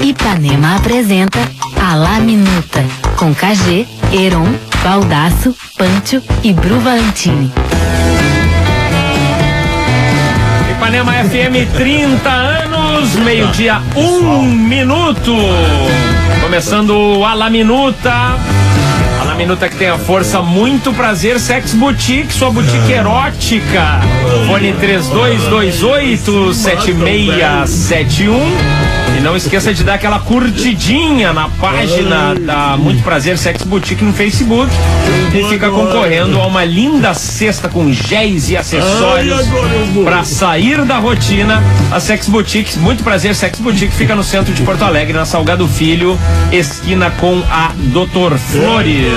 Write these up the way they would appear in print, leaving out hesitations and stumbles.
Ipanema apresenta A La Minuta, com KG, Heron, Baldasso, Pancho e Bru Valentini. Ipanema FM, 30 anos, meio-dia, 1 minuto. Começando o A La Minuta. A La Minuta que tem a força, muito prazer, Sex Boutique, sua boutique erótica. Fone 3228-7671. E não esqueça de dar aquela curtidinha na página da Muito Prazer Sex Boutique no Facebook. E fica concorrendo a uma linda cesta com géis e acessórios para sair da rotina. A Sex Boutique, Muito Prazer Sex Boutique, fica no centro de Porto Alegre, na Salgado Filho, esquina com a Dr. Flores.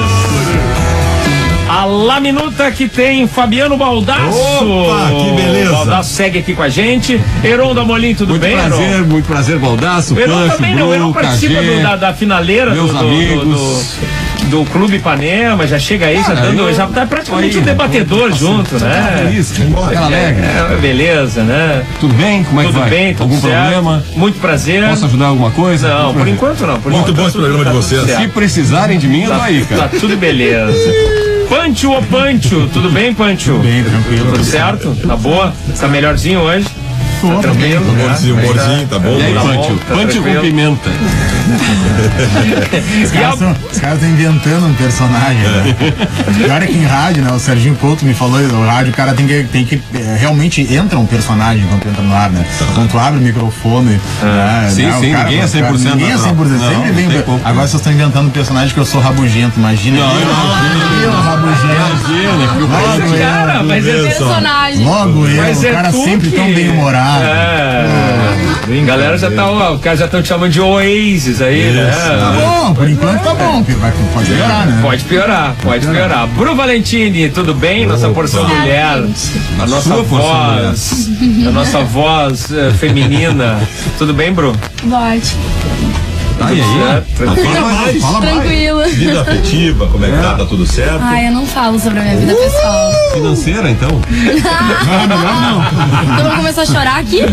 A La Minuta que tem Fabiano Baldasso. Opa, que beleza. Baldasso segue aqui com a gente. Heron da Molim, tudo muito bem, prazer, Heron? Muito prazer, Baldasso. Heron também, não. Heron participa da finaleira meus amigos. Do Clube Ipanema, já chega aí, já tá praticamente um debatedor junto, né? Isso, aquela alegre. Beleza, né? Tudo bem? Como é que vai? Tudo bem, tudo algum certo. Problema? Muito prazer. Posso ajudar alguma coisa? Não, por enquanto não. Muito bom esse programa de vocês. Se precisarem de mim, eu tô aí, cara. Tá tudo beleza. Pancho, ô Pancho, tudo bem, Pancho? Tudo bem, tranquilo. Tudo certo? Tá boa? Tá melhorzinho hoje? Tá tranquilo. Humorzinho, tá bom? E aí, Pancho? Pancho com pimenta. Os caras estão inventando um personagem, né? Pior é que em rádio, né? O Serginho Couto me falou, no rádio o cara tem que realmente entra um personagem quando entra no ar, né? Quando tu abre o microfone, sim, né? Sim, ninguém é 100%. Ninguém é 100%, sempre vem. Agora vocês estão inventando um personagem que eu sou rabugento, imagina. Imagina, cara, mas é personagem. Logo eu, o cara sempre tão bem humorado. A galera já tá, o cara já estão te chamando de Oasis aí, né? Tá bom, por enquanto tá bom. Pode piorar, né? Pode piorar. Bru Valentini, tudo bem? Nossa porção mulher, a nossa voz feminina. Tudo bem, Bru? Ótimo. Aí. Tranquila. Vida afetiva, como é que tá? Tá tudo certo? Ai, eu não falo sobre a minha vida pessoal. Financeira, então? Então vamos começar a chorar aqui?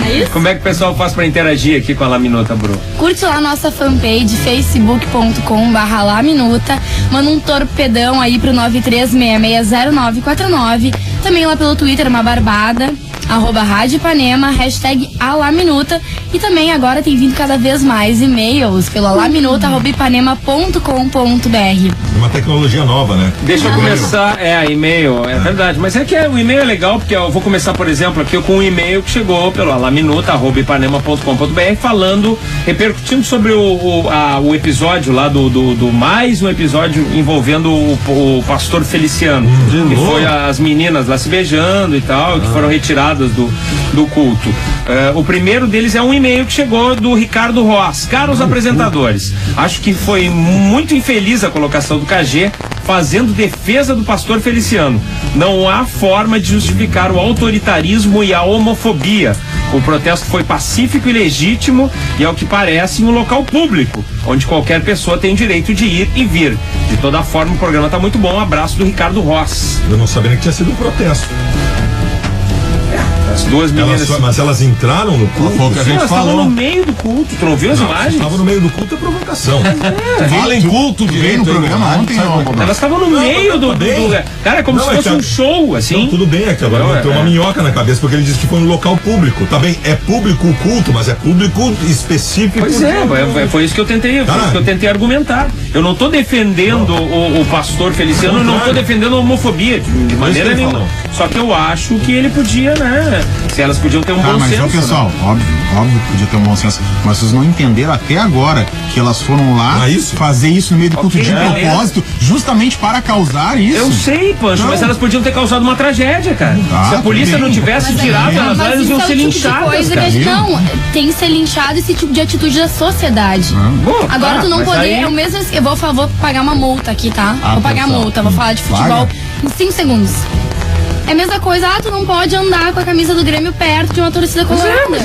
É isso? Como é que o pessoal faz pra interagir aqui com a La Minuta, Bru? Curte lá a nossa fanpage, facebook.com/laminuta. Manda um torpedão aí pro 93660949. Também lá pelo Twitter, uma barbada. @Rádio Ipanema, #alaminuta. E também agora tem vindo cada vez mais e-mails pelo alaminuta@ipanema.com.br. Uma tecnologia nova, né? Deixa eu começar, e-mail, é verdade, mas é que o e-mail é legal, porque eu vou começar, por exemplo, aqui com um e-mail que chegou pelo alaminuta@ipanema.com.br repercutindo sobre o episódio lá do mais um episódio envolvendo o pastor Feliciano, que foi as meninas lá se beijando e tal, que foram retiradas do culto. O primeiro deles é um e-mail que chegou do Ricardo Ross. Caros apresentadores, acho que foi muito infeliz a colocação do KG fazendo defesa do pastor Feliciano. Não há forma de justificar o autoritarismo e a homofobia. O protesto foi pacífico e legítimo e, ao que parece, em um local público, onde qualquer pessoa tem direito de ir e vir. De toda forma, o programa está muito bom. Um abraço do Ricardo Ross. Eu não sabia que tinha sido um protesto. As duas meninas. Mas elas entraram no culto? Sim, elas estavam no meio do culto. Tu não viu as imagens? Estavam no meio do culto, é provocação. Fala em culto veio no programa ontem, elas estavam no meio do. Cara, é como se fosse um show, assim. Não, tudo bem, é que agora tem uma minhoca na cabeça, porque ele disse que foi um local público. Tá bem, é público o culto, mas é público específico. Pois foi isso que eu tentei, argumentar. Eu não tô defendendo o pastor Feliciano, eu não tô defendendo a homofobia de maneira nenhuma. Só que eu acho que ele podia, né? Se elas podiam ter um bom senso. Mas, pessoal, óbvio que podia ter um bom senso. Mas vocês não entenderam até agora que elas foram lá fazer isso no meio do culto de propósito, justamente para causar isso. Eu sei, Pancho, mas elas podiam ter causado uma tragédia, cara. Se a polícia não tivesse tirado elas lá, elas iam ser linchadas. Não, tem que ser linchado esse tipo de atitude da sociedade. Agora tu não poder, eu mesmo, eu vou pagar uma multa aqui, tá? Vou pagar a multa, vou falar de futebol em 5 segundos. É a mesma coisa, tu não pode andar com a camisa do Grêmio perto de uma torcida colorada. Mas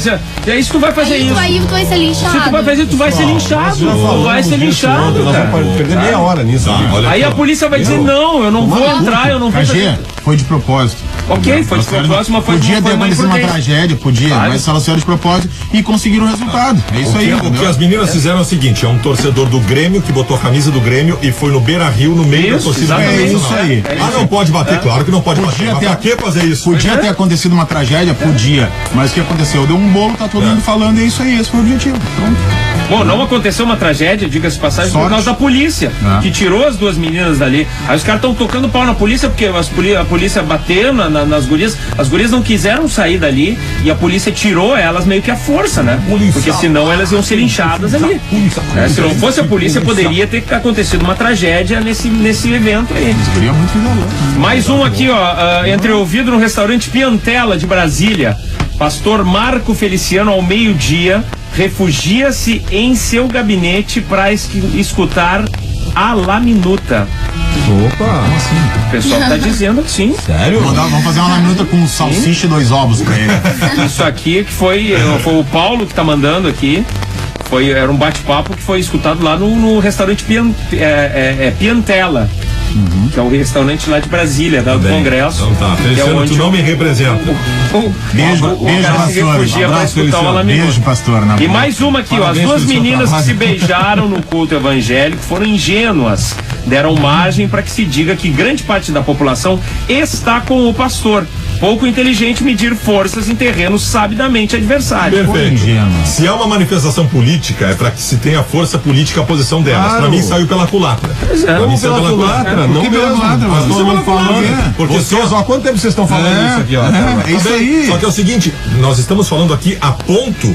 é isso que tu vai fazer Aí isso. tu vai ser linchado. Se tu vai fazer, tu vai ser linchado. Tu vai ser linchado, Nós cara. vamos perder meia hora nisso. Olha Aí só. a polícia vai dizer, não, eu não vou entrar, eu não vou fazer. KG, foi de propósito. Ok, foi de propósito, mas foi Podia ter acontecido uma imprudente. tragédia, podia, Claro. mas elas fizeram de propósito e conseguiram o resultado. É isso aí, O que entendeu? as meninas fizeram é o seguinte: é um torcedor do Grêmio que botou a camisa do Grêmio e foi no Beira-Rio, no meio da Isso, torcida exatamente. É isso aí. Não pode bater, claro que não pode bater. Podia Mas ter- pra que fazer isso? Podia ter acontecido uma tragédia, podia. Mas o que aconteceu? Deu um bolo, tá todo mundo falando, é isso aí, esse foi o objetivo. Pronto. Bom, não aconteceu uma tragédia, diga-se de passagem, por Sorte. causa da polícia, que tirou as duas meninas dali. Aí os caras estão tocando pau na polícia, porque a polícia bateu nas gurias, as gurias não quiseram sair dali, e a polícia tirou elas meio que à força, né? Porque senão elas iam ser linchadas ali. Se não fosse a polícia, poderia ter acontecido uma tragédia nesse evento aí. Seria muito vigoroso. Mais um aqui, ó, entreouvido no restaurante Piantella de Brasília. Pastor Marco Feliciano, ao meio-dia, refugia-se em seu gabinete para escutar a laminuta. Opa! O pessoal tá dizendo que sim. Sério? Vamos fazer uma laminuta com salsicha e 2 ovos pra ele. Isso aqui que foi o Paulo que tá mandando aqui. Era um bate-papo que foi escutado lá no restaurante Piantella. Que é um restaurante lá de Brasília, do Congresso. Então tá, que é Feliciano, onde tu não me representa. Beijo, o beijo, cara se pastor. refugia pra escutar o Feliciano. laminuta. Beijo, pastor. Na E mais uma aqui, ó. As Parabéns duas pelo seu meninas que trabalho. se beijaram no culto evangélico foram ingênuas. Deram margem para que se diga que grande parte da população está com o pastor. Pouco inteligente medir forças em terrenos sabidamente adversários. Perfeito. ingênuo. Se há uma manifestação política, é para que se tenha força política a posição delas. Claro. Pra mim saiu pela culatra. Pra mim saiu Pela culatra, não que pela mesmo. culatra? Mas Mas todo mundo falando. Porque Vocês, ó, há quanto tempo vocês estão falando isso aqui, ó? É isso aí. Só que é o seguinte, nós estamos falando aqui a ponto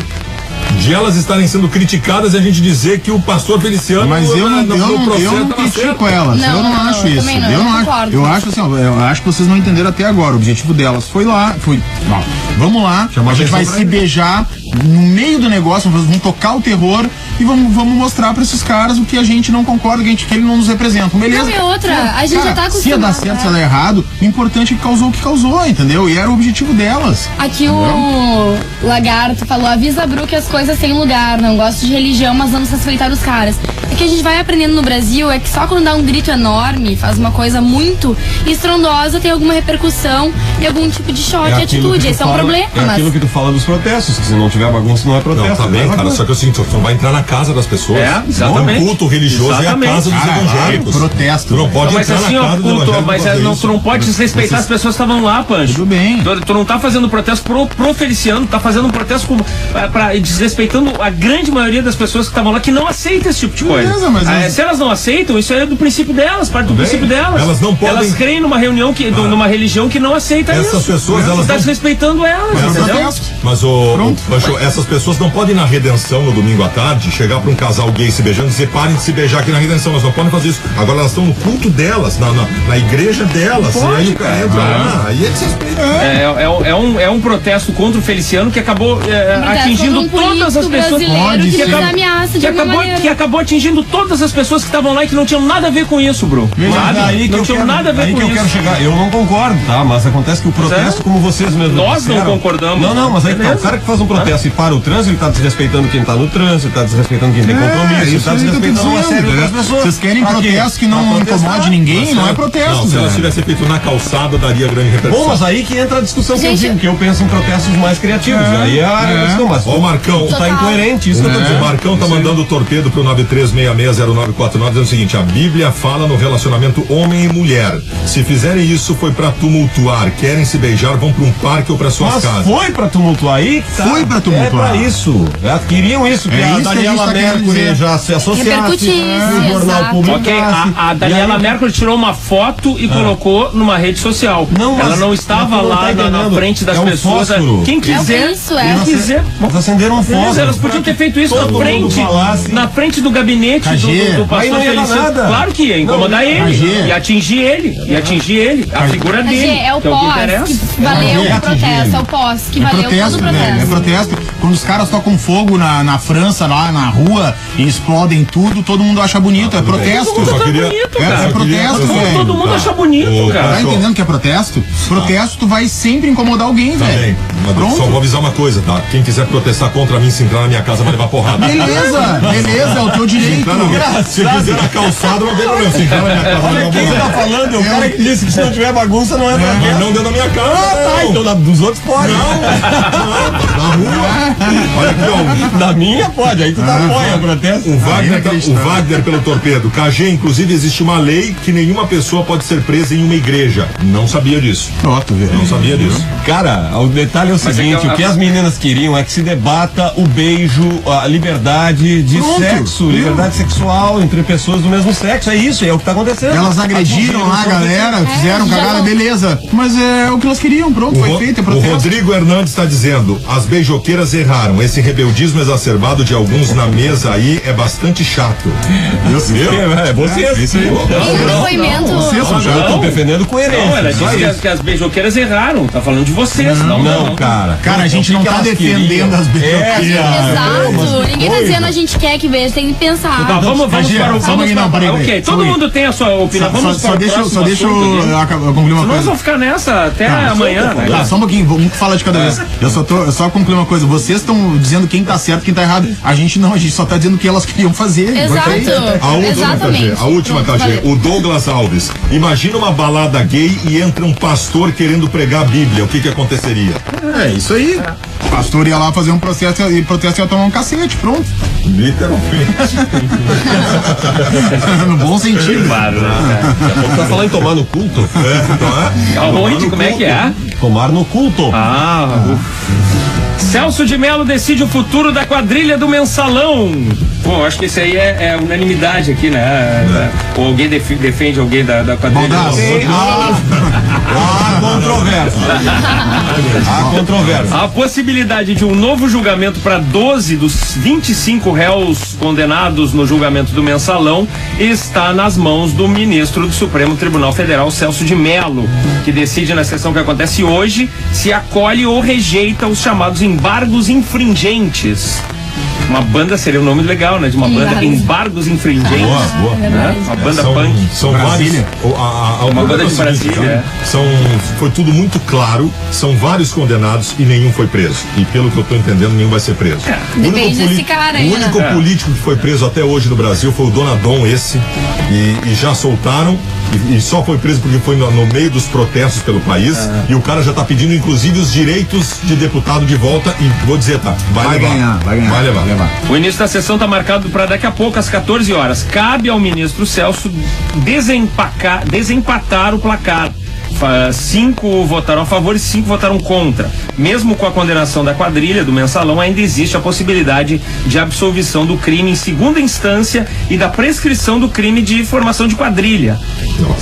de elas estarem sendo criticadas e a gente dizer que o pastor Feliciano Mas eu não tava critico certo. elas. Não, eu não não, acho eu isso. também não, eu eu não acho. concordo. Eu acho assim, ó, eu acho que vocês não entenderam até agora. O objetivo delas foi lá, ó, vamos lá, Chamar a gente vai atenção se pra beijar no meio do negócio, vamos tocar o terror e vamos mostrar pra esses caras o que a gente não concorda, que ele não nos representa. Beleza? Não, e outra, a gente já tá Se ia dar acostumado, certo, né? se ia dar errado, o importante é que causou o que causou, entendeu? E era o objetivo delas. Aqui o Lagarto falou, avisa a Bru que as coisas têm lugar, não gosto de religião, mas vamos respeitar os caras. É que a gente vai aprendendo no Brasil, é que só quando dá um grito enorme, faz uma coisa muito estrondosa, tem alguma repercussão e algum tipo de choque e atitude. Esse é um problema, É mas... aquilo que tu fala dos protestos, que se não tiver bagunça não é protesto. Não, tá bem, cara, só que é o seguinte, tu não vai entrar na casa das pessoas. É, exatamente. O culto religioso Exatamente. é a casa dos Cara, evangélicos. protesto. Tu não pode Mas entrar assim, na ó, casa do culto, evangélico mas fazer não, isso. tu não pode desrespeitar as pessoas que estavam lá, Pancho. Tudo bem. Tu não tá fazendo protesto pro Feliciano, tá fazendo um protesto desrespeitando a grande maioria das pessoas que estavam lá, que não aceita esse tipo de coisa. Beleza, mas Se elas não aceitam, isso é do princípio delas, parte do Bem, princípio delas. elas não podem- Elas creem numa reunião, numa religião que não aceita Essas isso. pessoas, elas Você tá não- desrespeitando elas, Mas, entendeu? protesto. mas Pancho, essas pessoas não podem ir na redenção no domingo à tarde, chegar pra um casal gay se beijando e dizer parem de se beijar aqui na redenção. Elas não podem fazer isso. Agora elas estão no culto delas, na igreja delas. Pode, e aí o cara cara. entra lá, aí é desrespeito. É um protesto contra o Feliciano que acabou protesto atingindo contra um todas as político pessoas. brasileiro que nos acabou- ameaça de alguma maneira. que acabou atingindo todas as pessoas que estavam lá e que não tinham nada a ver com isso, bro. Mas Sabe? aí que Não eu tinham quero, nada a ver aí com que eu isso. quero chegar. Eu não concordo, tá? Mas acontece que o protesto, como vocês mesmos Nós não disseram- concordamos. Não, mas aí que tá, Beleza. o cara que faz um protesto e para o trânsito, ele tá desrespeitando quem tá no trânsito, ele tá desrespeitando quem tem compromisso, ele isso tá aí que eu tô desrespeitando uma dizendo, série de outras entendeu? pessoas. Vocês querem Pra quê? protesto que não Pra protestar. incomode ninguém? Não é Não, protesto, se elas velho. tivessem feito na calçada, daria grande repercussão. Bom, mas aí que entra a discussão que eu Gente, digo, que eu penso em protestos mais criativos. Aí é a discussão, mas Ó, o Marcão. tá incoerente, isso que eu tô O dizendo. Marcão tá mandando o torpedo pro 93660949 dizendo o seguinte: a Bíblia fala no relacionamento homem e mulher. Se fizerem isso, foi pra tumultuar. Querem se beijar, vão pra um parque ou pra suas Mas casas. foi pra tumultuar aí? Tá. Foi pra tumultuar. É pra isso. Queriam isso, que É a isso que a Daniela gente tá querendo Mercury dizer. já se associasse, Repercutisse, o jornal exato. publicasse. Ok, a Daniela E aí- Mercury tirou uma foto e colocou numa rede social. Não, mas- ela não estava mas tu não lá tá na entendendo. frente das É um pessoas. fósforo. Quem quiser. É isso, é. Quem quiser. Eles acenderam um Beleza, fósforo. elas podiam ter feito isso Todo na mundo frente, falasse. na frente do gabinete KG, do pastor aí não ia dar Feliciano. nada. Claro que ia incomodar Não, ele, KG. ia atingir ele, a figura Mas, dele. é o que é o que pós interessa. que valeu É o protesto, é o pós que valeu todo o protesto, velho. É protesto. protesto. Quando os caras tocam fogo na França, lá na rua e explodem tudo, todo mundo acha bonito. É protesto. Todo mundo acha bonito, cara. É protesto, velho. Todo mundo acha bonito, cara. Tá entendendo que é protesto? Protesto, tu vai sempre incomodar alguém, Tá bem, velho. mas Pronto. só vou avisar uma coisa, tá? Quem quiser protestar contra mim, se entrar na minha casa, vai levar porrada. Beleza, é o teu direito. Se quiser na calçada, não tem problema. Se entrar na minha casa, vai levar Quem porrada. tá falando é o cara que disse que se não tiver bagunça não é Mas protesto. não dentro da minha casa. Tá, então dos outros pode. Na rua. Olha aqui, ó. Da minha pode, aí tu tá apoia o protesto. O Wagner pelo torpedo. KG, inclusive, existe uma lei que nenhuma pessoa pode ser presa em uma igreja. Não sabia disso. Ó, tu vê. Não sabia disso. Cara, o detalhe é o seguinte, o que as meninas queriam é que se debata o beijo, a liberdade de Pronto, sexo, viu? liberdade sexual entre pessoas do mesmo sexo. É isso, é o que tá acontecendo. Elas agrediram lá a galera, fizeram já cagada, não- beleza. Mas é o que elas queriam, pronto, foi feito, é O protesto. Rodrigo Hernandes está dizendo: as beijoqueiras erraram. Esse rebeldismo exacerbado de alguns na mesa aí é bastante chato. É vocês. Isso aí. Em depoimento. Vocês são Eu tô chatos. defendendo coerência. Não, ela só disse isso. que as beijoqueiras erraram. Tá falando de vocês. Não, cara. Cara, a gente não que tá elas defendendo queriam? as beijoqueiras. Exato. Ninguém tá coisa. dizendo a gente quer que beije, tem que pensar. Tá, vamos Mas, para o. só um pouquinho, não, peraí, Ok, peraí. todo Só um mundo tem a sua opinião. Vamos para Só o deixa próximo eu assunto aqui. concluir uma Senão nós coisa. vamos ficar nessa até amanhã, né? Tá, só um pouquinho, vamos falar de cada vez. Eu só concluir uma coisa. Vocês estão dizendo quem tá certo, quem tá errado. A gente não, a gente só tá dizendo o que elas queriam fazer. Exato. A última, Exatamente. KG. A última, Pronto, KG. valeu. O Douglas Alves. Imagina uma balada gay e entra um pastor querendo pregar a Bíblia. O que aconteceria? É isso aí. O pastor ia lá fazer um processo e ia tomar um cacete, pronto. Literalmente. No bom sentido. Claro, né, Daqui a pouco tá falando em tomar no culto. cara? Aonde? Como é que é? Tomar no culto. Celso de Mello decide o futuro da quadrilha do Mensalão. Pô, acho que isso aí é unanimidade aqui, né? Ou alguém defende alguém da quadrilha? Baldasso. Há controvérsia. Há controvérsia. A possibilidade de um novo julgamento para 12 dos 25 réus condenados no julgamento do Mensalão está nas mãos do ministro do Supremo Tribunal Federal, Celso de Mello, que decide na sessão que acontece hoje se acolhe ou rejeita os chamados embargos infringentes. Uma banda seria um nome legal, né? De uma banda, Embargos Infringentes. Boa. Né? Uma banda punk. São Brasília. vários. Uma banda de Brasília, Foi tudo muito claro. São vários condenados e nenhum foi preso. E pelo que eu tô entendendo, nenhum vai ser preso. Depende desse cara aí, O único né? político que foi preso até hoje no Brasil foi o Donadon, esse. E já soltaram. E só foi preso porque foi no meio dos protestos pelo país. E o cara já tá pedindo, inclusive, os direitos de deputado de volta. E vou dizer, tá? Vai levar. Vai ganhar. Vai levar. O início da sessão está marcado para daqui a pouco, às 14 horas. Cabe ao ministro Celso desempatar o placar. 5 votaram a favor e 5 votaram contra. Mesmo com a condenação da quadrilha do Mensalão, ainda existe a possibilidade de absolvição do crime em segunda instância e da prescrição do crime de formação de quadrilha.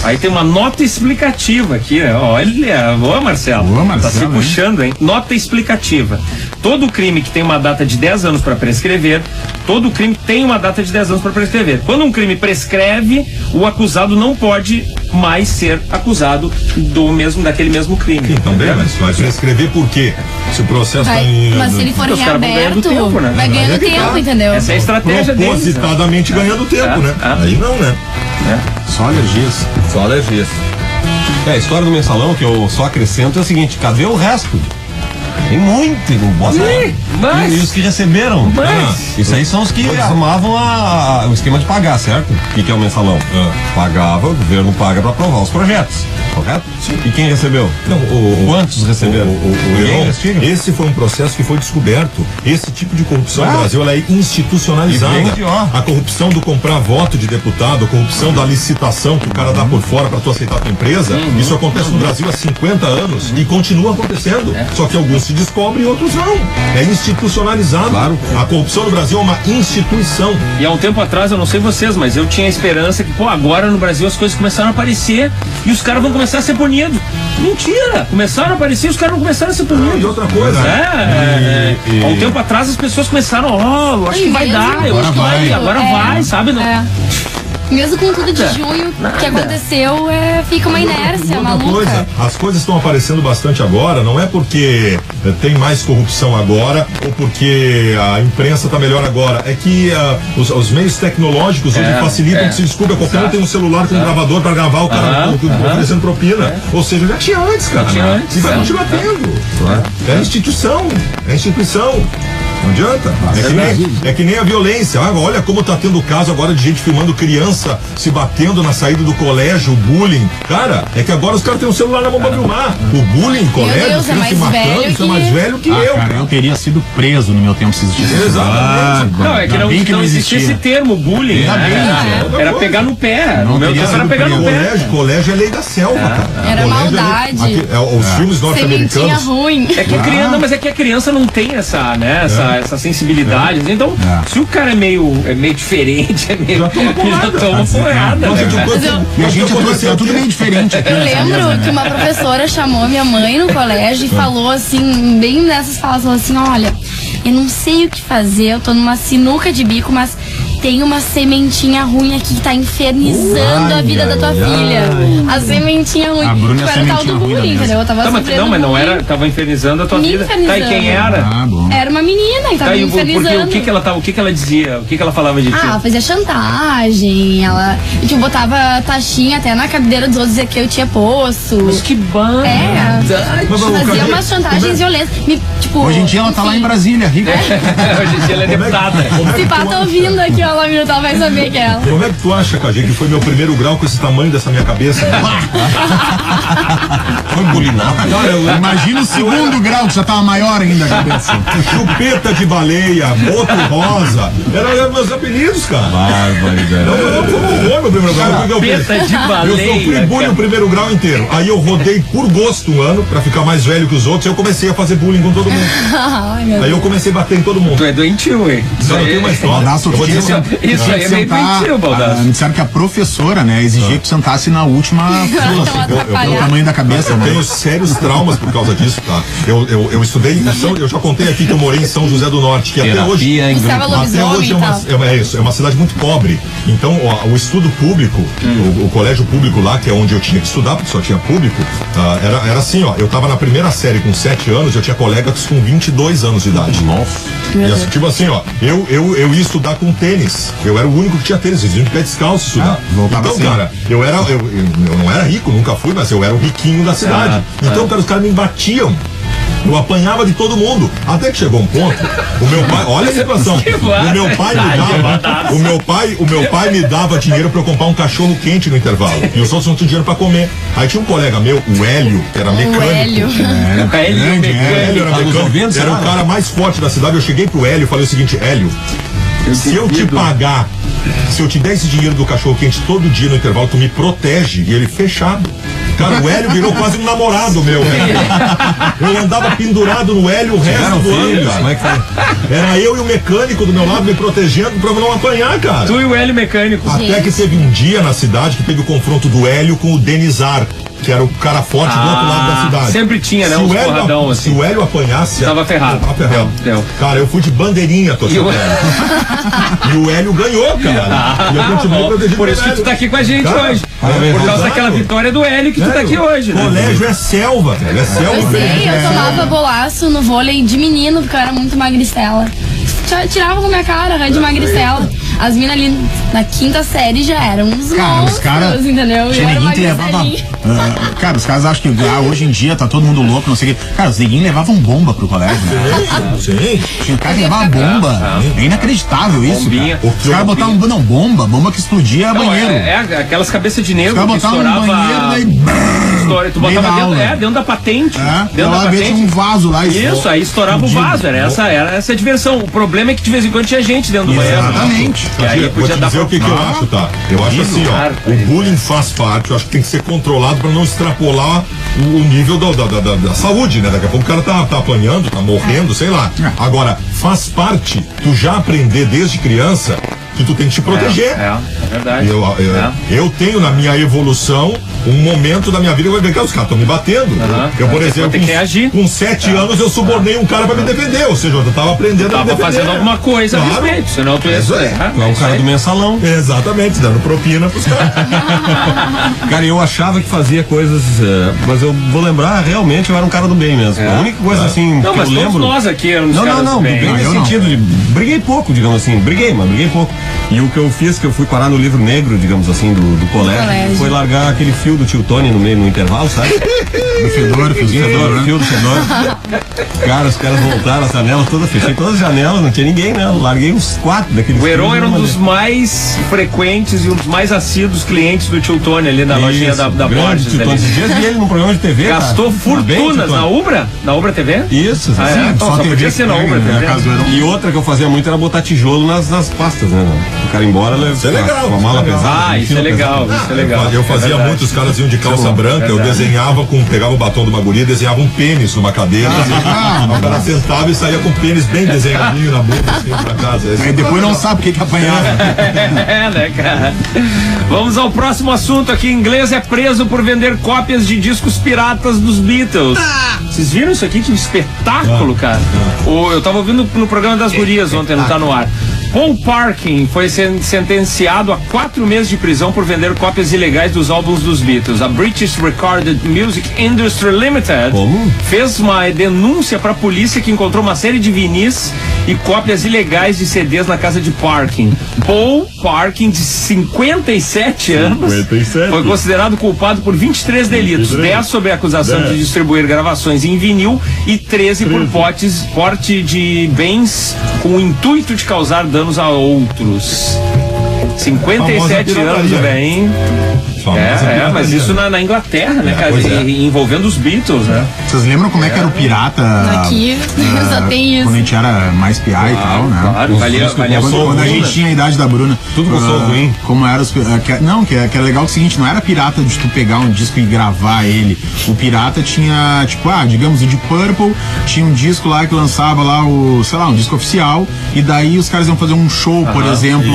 Aí tem uma nota explicativa aqui, né? Olha, boa, Marcelo. Boa, Marcelo, tá se hein? puxando, hein? Nota explicativa. Todo crime que tem uma data de 10 anos para prescrever, todo crime tem uma data de 10 anos para prescrever. Quando um crime prescreve, o acusado não pode mais ser acusado daquele mesmo crime. Então, bem, mas vai prescrever por quê? Se o processo Vai, tá em. mas se ele for Os caras vão ganhando reaberto, tempo, né? vai ganhando Aí é que tempo, tá. entendeu? Essa é a estratégia deles. né? Propositadamente ganhando tempo, né? Aí não, né? Só alergias. Só alergias. A história do Mensalão, que eu só acrescento, é o seguinte: cadê o resto? Tem muito, não bota. Mas- E os que receberam. Mas- Isso aí são os que armavam o esquema de pagar, certo? O que é o Mensalão? Pagava, o governo paga para aprovar os projetos, correto? E quem recebeu? Não, Quantos receberam? Ninguém Heron, investiga. esse foi um processo que foi descoberto. Esse tipo de corrupção no Brasil ela é institucionalizada. E vem de ó. A corrupção do comprar voto de deputado, a corrupção da licitação que o cara dá por fora para tu aceitar a tua empresa, isso acontece no Brasil há 50 anos e continua acontecendo. Só que alguns se descobrem e outros não. É institucionalizado. Claro. A corrupção no Brasil é uma instituição. E há um tempo atrás, eu não sei vocês, mas eu tinha esperança que, agora no Brasil as coisas começaram a aparecer e os caras vão começar a ser punidos. Mentira! Começaram a aparecer e os caras não começaram a ser punidos. E outra coisa. Há um tempo atrás as pessoas começaram, acho que vai dar, eu acho que vai, agora vai, sabe? Não. Mesmo com tudo de junho que aconteceu, fica uma inércia Outra maluca. coisa, as coisas estão aparecendo bastante agora, não é porque tem mais corrupção agora ou porque a imprensa está melhor agora, é que os meios tecnológicos hoje facilitam que se descubra, qualquer um tem um celular com um gravador para gravar o cara oferecendo propina, ou seja, já tinha antes, cara, e vai continuar tendo, é instituição, é instituição. Não adianta. É que nem a violência. Olha como tá tendo caso agora de gente filmando criança se batendo na saída do colégio, o bullying. Cara, é que agora os caras têm um celular na mão pra filmar. O bullying em colégio, Deus, os filhos se matando, isso é mais velho que eu. Cara, eu teria sido preso no meu tempo se existisse. Exatamente. Não, é que não existia esse termo, bullying. Era pegar no pé. No meu tempo era pegar no pé. Colégio é lei da selva, cara. Era maldade. Os filmes norte-americanos. Sementinha ruim. É que a criança, mas é que a criança não tem essa sensibilidade. Então, se o cara é meio diferente, já toma porrada. E a gente é tudo meio diferente aqui. Eu lembro que uma professora chamou minha mãe no colégio e falou assim, bem nessas falas, falou assim, olha, eu não sei o que fazer, eu tô numa sinuca de bico, mas tem uma sementinha ruim aqui que tá infernizando a vida da tua filha. A sementinha ruim. A Bruna era o tal do bullying, entendeu? Eu tava mas não era, tava infernizando a tua vida. Tá, e quem era? Era uma menina que tava me infernizando. O que ela dizia? O que ela falava de ti? Ela fazia chantagem, ela botava taxinha até na cadeira dos outros, dizer que eu tinha poço. Mas que banda! Fazia umas chantagens violentas. Hoje em dia ela tá lá em Brasília, rica. Hoje em dia ela é deputada. Se pá, tá ouvindo aqui, ó, ela vai saber que é ela. Como é que tu acha, Cajê, que foi meu primeiro grau com esse tamanho dessa minha cabeça? Foi bulinado. Imagina o segundo grau, que já tava maior ainda a cabeça. Chupeta de baleia, boto rosa. Eram meus apelidos, cara. Barbaridade. Não, meu primeiro grau. Chupeta de baleia. Eu sofri bullying o primeiro grau inteiro. Aí eu rodei por gosto um ano, pra ficar mais velho que os outros, e eu comecei a fazer bullying com todo mundo. Aí eu comecei a bater em todo mundo. Tu é doentio, hein? Só não tem uma história. Isso aí é meio doentio, Baldasso. Me disseram que a professora, né, exigia que sentasse na última fila, pelo tamanho da cabeça. Eu tenho sérios traumas por causa disso, tá? Eu estudei em eu já contei aqui que eu morei em São José do Norte, que até hoje é uma cidade muito pobre. Então, o estudo público, o colégio público lá, que é onde eu tinha que estudar, porque só tinha público, era assim, ó, eu tava na primeira série com 7 anos, eu tinha colegas com 22 anos de idade. Nossa. E tipo assim, ó, eu ia estudar com tênis. Eu era o único que tinha tênis, eles iam de pé descalço estudar. Então, assim, cara, eu não era rico, nunca fui, mas eu era o riquinho da cidade. Então, cara, os caras me batiam. Eu apanhava de todo mundo. Até que chegou um ponto, o meu pai, olha a situação. O meu pai me dava dinheiro pra eu comprar um cachorro quente no intervalo. E os outros não tinham dinheiro pra comer. Aí tinha um colega meu, o Hélio, que era mecânico. Era o cara mais forte da cidade. Eu cheguei pro Hélio e falei o seguinte, Hélio, se eu te pagar, se eu te der esse dinheiro do cachorro quente todo dia no intervalo, tu me protege. E ele fechado. Cara, o Hélio virou quase um namorado meu. Eu andava pendurado no Hélio o resto do ano, cara. Como é que foi? Era eu e o mecânico do meu lado me protegendo pra não apanhar, cara. Tu e o Hélio mecânico. Até que teve um dia na cidade que teve o confronto do Hélio com o Denizar, que era o cara forte do outro lado da cidade. Sempre tinha, né? Uns porradão assim. Se o Hélio apanhasse, tava ferrado. Deu. Cara, eu fui de bandeirinha torcer pro Hélio. E o Hélio ganhou, cara. E eu continuei protegido. Por isso que tu tá aqui com a gente hoje. Por causa daquela vitória do Hélio que tu tá aqui hoje. Colégio é selva, velho. É selva. Eu sei, eu tomava bolaço no vôlei de menino, porque eu era muito magricela. Tirava com a minha cara, de magricela. As minas ali na quinta série já eram uns monstros, entendeu? Tinha neguinho que levava. Cara, os caras acham que hoje em dia tá todo mundo louco, não sei o quê. Cara, os neguinhos levavam bomba pro colégio, né? Sim. Tinha cara que levava bomba. É inacreditável isso. Bombinha. Cara. Os caras botavam bomba que explodia banheiro. Aquelas cabeças de negro que estourava. Tu botava dentro da patente. Dentro da patente. Um vaso lá. Isso, aí estourava o vaso. Era essa a diversão. O problema é que de vez em quando tinha gente dentro do banheiro. Exatamente. E aí podia dar o que eu acho, tá? Eu acho assim, ó, o bullying faz parte, eu acho que tem que ser controlado pra não extrapolar o nível da saúde, né? Daqui a pouco o cara tá apanhando, tá morrendo, sei lá. Agora, faz parte tu já aprender desde criança que tu tem que te proteger. É verdade. Eu tenho na minha evolução um momento da minha vida que vai ver que os caras estão me batendo. Eu, por exemplo, com 7 anos eu subornei um cara pra me defender, ou seja, eu tava aprendendo a me defender. Tava fazendo alguma coisa a respeito, senão tu ia... É o cara do mensalão. Exatamente, dando propina pros caras. Cara, eu achava que fazia coisas, mas eu vou lembrar, realmente eu era um cara do bem mesmo. A única coisa assim não, que mas eu lembro... nós aqui éramos caras do bem. Bem no sentido de... Briguei pouco, digamos assim. Briguei pouco. E o que eu fiz, que eu fui parar no livro negro, digamos assim, do colégio, foi largar aquele fio do tio Tony no meio, no intervalo, sabe? Fio do fedor. Cara, os caras voltaram, as janelas todas, fechei todas as janelas, não tinha ninguém, né? Eu larguei uns 4 daqueles. O Heron era um dos mais frequentes e um dos mais assíduos clientes do tio Tony ali na lojinha da Borges. Esses dias vi ele num programa de TV. Gastou fortunas na Ubra? Na Ubra TV? Isso, só podia ser na Ubra TV. E outra que eu fazia muito era botar tijolo nas pastas, né? O cara embora, isso é legal, com a mala pesada. Isso é legal, isso é legal. Eu fazia muito, os caras iam de calça branca, eu desenhava pegava o batom de uma guria, desenhava um pênis numa cadeira, o cara sentava e saía com o pênis bem desenhadinho na boca, assim, pra casa. Aí depois não sabe o que apanhava. Né, cara? Vamos ao próximo assunto aqui. Inglês é preso por vender cópias de discos piratas dos Beatles. Vocês viram isso aqui? Que espetáculo, cara. Eu tava ouvindo no programa das gurias ontem, não tá no ar. Paul Parkin foi sentenciado a 4 meses de prisão por vender cópias ilegais dos álbuns dos Beatles. A British Recorded Music Industry Limited fez uma denúncia para a polícia que encontrou uma série de vinis e cópias ilegais de CDs na casa de Parkin. Paul Parkin, de 57 anos, foi considerado culpado por 23 delitos, 10 sob a acusação de distribuir gravações em vinil e 13 por porte de bens com o intuito de causar danos a outros. 57 anos, velho. Mas isso na Inglaterra, né, cara? Envolvendo os Beatles, né? Vocês lembram como é que era o pirata? Aqui, só tem isso. Quando a gente era mais piá e tal, né? Claro, quando a gente tinha a idade da Bruna. Tudo com som ruim. Como era os. Que era legal o seguinte, não era pirata de tu pegar um disco e gravar ele. O pirata tinha, tipo, digamos, o Deep Purple, tinha um disco lá que lançava lá um disco oficial, e daí os caras iam fazer um show, por exemplo,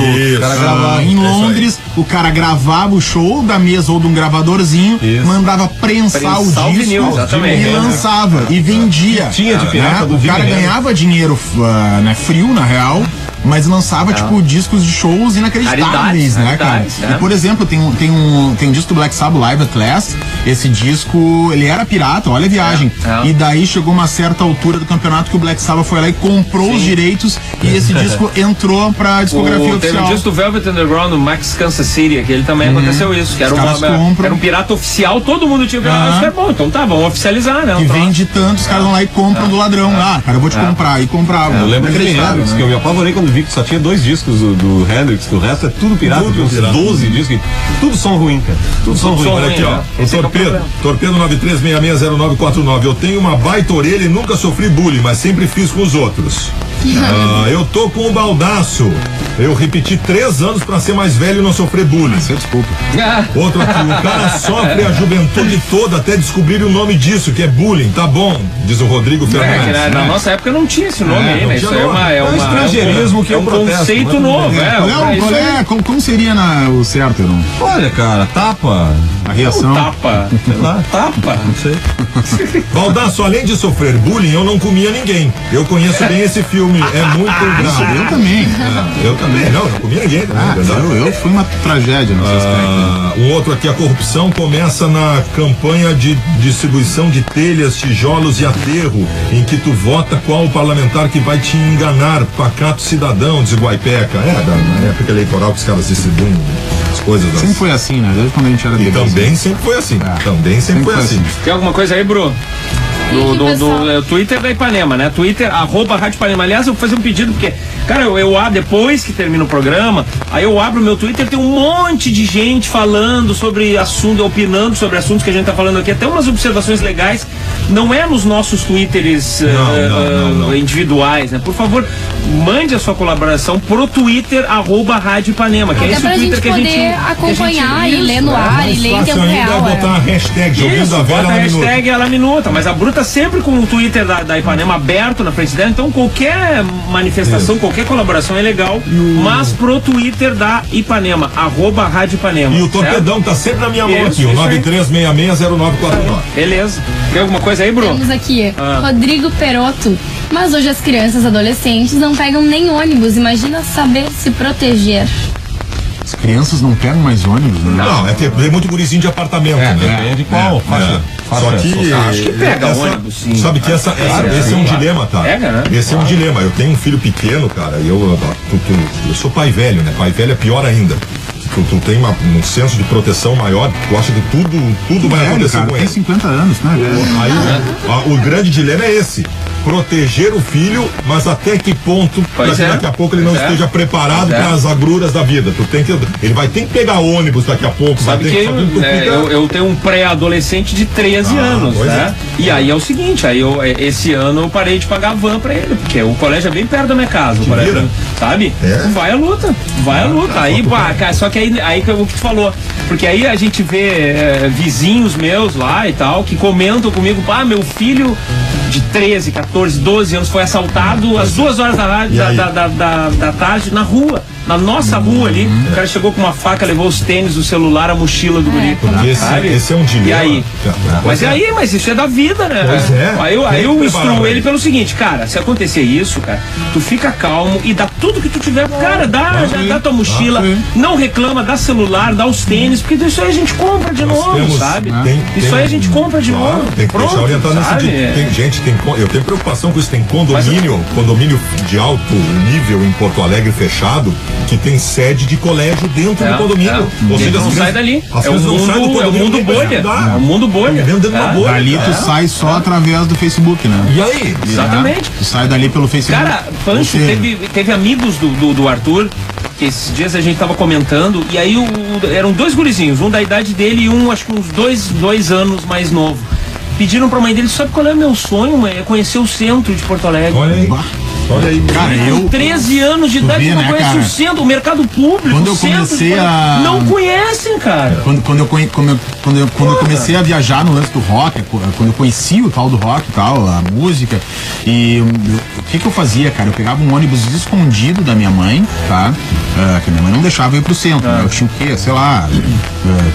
em Londres, o cara gravava o show da mesa ou de um gravadorzinho, mandava prensar o disco vinil, e lançava e vendia. Tinha de pirata do o cara ganhava dinheiro frio, na real, mas lançava, tipo, discos de shows inacreditáveis, né, cara? E, por exemplo, tem um disco do Black Sabbath, Live at Last. Esse disco, ele era pirata, olha a viagem. E daí chegou uma certa altura do campeonato que o Black Sabbath foi lá e comprou os direitos, e esse disco entrou pra discografia oficial. Teve um disco do Velvet Underground, do Max Kansas City, que ele também aconteceu isso, que era um pirata oficial, todo mundo tinha isso que era bom, então tá, vamos oficializar, né? Que vende tanto, os caras vão lá e compram do ladrão. Cara, eu vou te comprar, e comprava. Eu lembro de Hendrix, que eu me apavorei quando vi que só tinha 2 discos do Hendrix, que o resto é tudo pirata, uns 12 discos, tudo som ruim, cara. Tudo som ruim. Olha aqui, ó. Torpedo 93660949. Eu tenho uma baita orelha e nunca sofri bullying, mas sempre fiz com os outros. Eu tô com o baldaço. Eu repeti 3 anos pra ser mais velho e não sofrer bullying. Desculpa. Outro aqui, o cara sofre a juventude toda até descobrir o nome disso, que é bullying. Tá bom, diz o Rodrigo Fernandes. Na nossa época não tinha esse nome aí, né? Isso é um estrangeirismo que é um conceito novo. Como seria o certo, Heron? Olha, cara, tapa. A reação. Tapa. Sei lá, tapa. Não sei. Baldasso, além de sofrer bullying, eu não comia ninguém. Eu conheço bem esse filme, é muito grave. Eu também. Eu também, não comia ninguém também. Eu fui uma tragédia nesse aspecto. Um outro aqui, a corrupção começa na campanha de distribuição de telhas, tijolos e aterro, em que tu vota qual o parlamentar que vai te enganar, pacato cidadão, diz Guaipeca. Na época eleitoral que os caras distribuem as coisas. Sempre foi assim, né? Desde quando a gente era e também sempre foi assim. Também sempre foi assim. Tem alguma coisa aí, Bru? Do Twitter da Ipanema, né? Twitter, @Rádio Ipanema. Aliás, eu vou fazer um pedido, porque, cara, eu depois que termina o programa, aí eu abro o meu Twitter, tem um monte de gente falando sobre assunto, opinando sobre assuntos que a gente tá falando aqui, até umas observações legais. Não é nos nossos Twitters individuais, né? Por favor, mande a sua colaboração pro Twitter, @Rádio Ipanema, que é esse o Twitter que a gente poder acompanhar e ler no ar, e ler em tempo real. Vai botar a hashtag Bota a hashtag ela minuta, mas a Bru tá sempre com o Twitter da Ipanema aberto na frente dela, então qualquer manifestação, qualquer colaboração é legal, mas pro Twitter da Ipanema, @Rádio Ipanema. E o Torpedão tá sempre na minha mão aqui, o 93660949. Beleza. Tem alguma coisa aí, Bruno? Temos aqui, Rodrigo Perotto. Mas hoje as crianças e adolescentes não pegam nem ônibus, imagina saber se proteger. As crianças não pegam mais ônibus, né? Não, tem muito gurizinho de apartamento, né? Depende de qual. Só que acho que pega ônibus, sim. Sabe que esse é um dilema, tá? Pega, né? Esse é um dilema. Eu tenho um filho pequeno, cara, e eu sou pai velho, né? Pai velho é pior ainda. Tu tem um senso de proteção maior, tu acha que tudo vai acontecer com ele. Tem 50 anos, né? Aí o grande dilema é esse. Proteger o filho, mas até que ponto para que daqui a pouco ele não esteja preparado para as agruras da vida. Ele vai ter que pegar ônibus daqui a pouco. Sabe que eu tenho um pré-adolescente de 13 anos, né? E aí é o seguinte, esse ano eu parei de pagar a van pra ele, porque o colégio é bem perto da minha casa, o colégio, sabe? Vai a luta. Aí, cara, só que aí que o que tu falou, porque aí a gente vê vizinhos meus lá e tal, que comentam comigo, meu filho de 13, 14, 12 anos foi assaltado às 2 horas da tarde na rua. Na nossa rua ali, o cara chegou com uma faca, levou os tênis, o celular, a mochila do guri. Esse é um dilema. E aí? Mas isso é da vida, né? Pois é. Aí eu instruo ele pelo seguinte, cara, se acontecer isso, cara, tu fica calmo e dá tudo que tu tiver, cara, já dá tua mochila, não reclama, dá celular, dá os tênis, porque isso aí a gente compra de novo, sabe? Isso aí a gente compra de novo. Tem que deixar orientado nesse dia. Tem gente, eu tenho preocupação com isso, tem condomínio de alto nível em Porto Alegre fechado, que tem sede de colégio dentro do condomínio. Ou seja, não sai dali. É o mundo bolha. É o mundo bolha. Dali tu sai só através do Facebook, né? E aí? Exatamente. Tu sai dali pelo Facebook. Cara, Pancho, teve amigos do Arthur, que esses dias a gente tava comentando, e aí eram 2 gurizinhos, um da idade dele e um, acho que uns 2 anos mais novo. Pediram pra mãe dele, sabe qual é o meu sonho, mãe? É conhecer o centro de Porto Alegre. Olha aí, cara, com 13 anos de idade, não conhece o centro, o mercado público. Quando eu comecei não conhecem, cara. Quando eu comecei a viajar no lance do rock, quando eu conheci o tal do rock e tal, a música, e o que eu fazia, cara? Eu pegava um ônibus escondido da minha mãe, tá? Que minha mãe não deixava eu ir pro centro, né? Eu tinha o quê? Sei lá,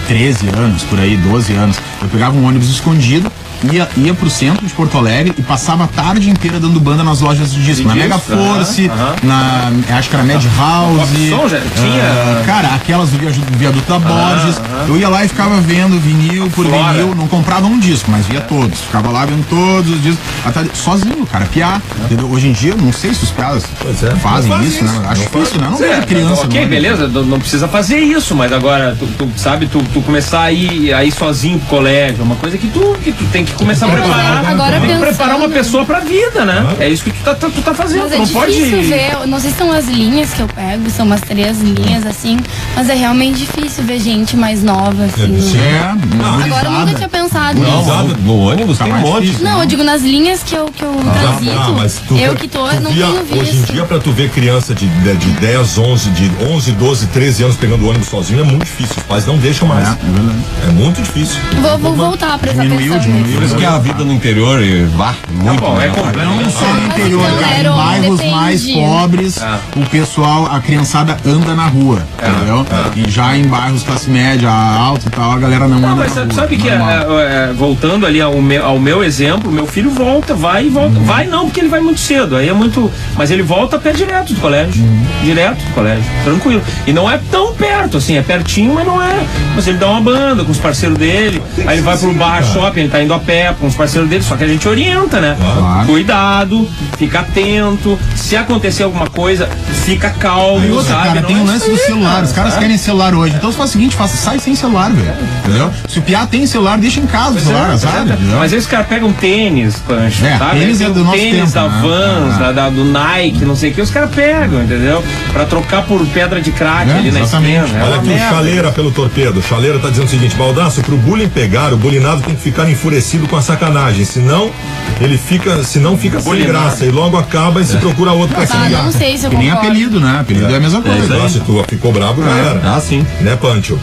13 anos, por aí, 12 anos. Eu pegava um ônibus escondido, ia pro centro de Porto Alegre e passava a tarde inteira dando banda nas lojas de disco, na Mega Force, acho que era Mad House, cara, aquelas do viaduto da Borges. Eu ia lá e ficava vendo vinil por vinil, não comprava um disco, mas via todos, ficava lá vendo todos os discos, sozinho, cara, piá, entendeu? Hoje em dia, não sei se os caras fazem isso, né? Acho difícil, né? Não vejo criança. Ok, beleza, não precisa fazer isso, mas agora, tu começar a ir sozinho pro colégio, é uma coisa que tu tem que começar a preparar. Agora tem que preparar uma pessoa pra vida, né? É isso que tu tá fazendo. Mas não pode ver, não sei se são as linhas que eu pego, são umas 3 linhas assim, mas é realmente difícil ver gente mais nova assim. Agora eu nunca tinha pensado nisso. No ônibus tem um monte. Não, eu digo nas linhas que eu transito. Mas eu que tô, não tenho visto. Hoje em dia, pra tu ver criança de 10, 11, 12, 13 anos pegando ônibus sozinho é muito difícil. Os pais não deixam mais. É muito difícil. Vou voltar pra essa Diminuiu. Por isso que a vida no interior muito. Não só no interior, cara, em bairros mais pobres, o pessoal, a criançada anda na rua, entendeu? E já em bairros classe média, alta e tal, a galera não anda mas na rua. Sabe que, voltando ali ao meu exemplo, meu filho vai e volta. Vai não, porque ele vai muito cedo, aí é muito... Mas ele volta a pé direto do colégio. Direto do colégio, tranquilo. E não é tão perto, assim, é pertinho, mas não é... Mas ele dá uma banda com os parceiros dele, aí ele vai pro bar shopping, ele tá indo a pé com os parceiros dele, só que a gente orienta, né? Cuidado, fica atento, se acontecer alguma coisa, fica calmo, e outra, sabe? cara, tem o lance do celular, os caras querem celular hoje, então você faz o seguinte, sai sem celular, velho, entendeu? Se o piá tem celular, deixa em casa o celular, sabe? Mas aí os caras pegam tênis, Pancho, sabe? Tênis é do nosso tênis tempo, da Vans, do Nike, não sei o que, os caras pegam, entendeu? Pra trocar por pedra de crack ali na esquina. Olha aqui o Chaleira pelo Torpedo. Chaleira tá dizendo o seguinte: Baldasso, pro bullying pegar, o bulinado tem que ficar enfurecido com a sacanagem, senão fica sem graça e logo acaba e se procura outro pra se ligar. Não sei se eu concordo. Nem apelido, né? Apelido é a mesma coisa. Se tu ficou bravo, já era. Sim. Né, Pancho?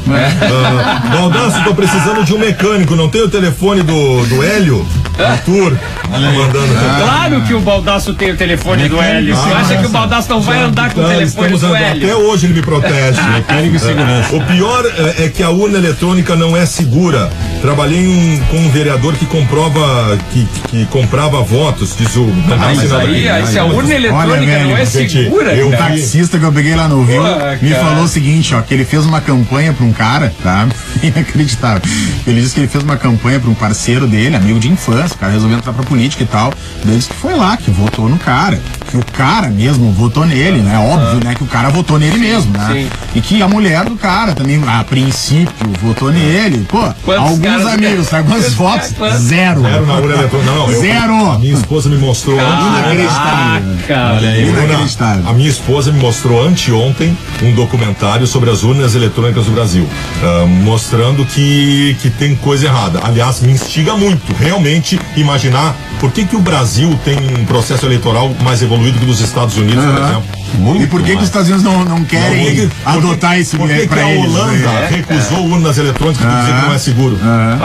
Baldasso, tô precisando de um mecânico, não tem o telefone do Hélio? Arthur, mandando. Claro que o Baldasso tem o telefone do Hélio. Você acha que o Baldasso não vai andar com o telefone do Hélio? Até hoje ele me protege. Mecânico e segurança. O pior é que a urna eletrônica não é segura. Trabalhei com um vereador que comprava votos, diz o. Mas aí se a urna eletrônica não é segura, o taxista que eu peguei lá no Rio me falou o seguinte, ó, que ele fez uma campanha pra um cara, tá? Inacreditável. Ele disse que ele fez uma campanha pra um parceiro dele, amigo de infância, o cara resolveu entrar pra política e tal. Ele disse que foi lá, que votou no cara. Que o cara mesmo votou nele, né? Óbvio, né? Que o cara votou nele mesmo, né? Sim. E que a mulher do cara também, a princípio, votou nele. Pô, alguns amigos, sabe quantos votos? Zero. Zero na urna eletrônica. Não, zero. A minha esposa me mostrou inacreditável. A minha esposa me mostrou anteontem um documentário sobre as urnas eletrônicas do Brasil, mostrando que tem coisa errada. Aliás, me instiga muito, realmente, imaginar por que o Brasil tem um processo eleitoral mais evoluído que dos Estados Unidos, por exemplo. E por que os Estados Unidos não querem adotar esse modelo pra eles? Por que a Holanda recusou urnas eletrônicas por dizer que não é seguro?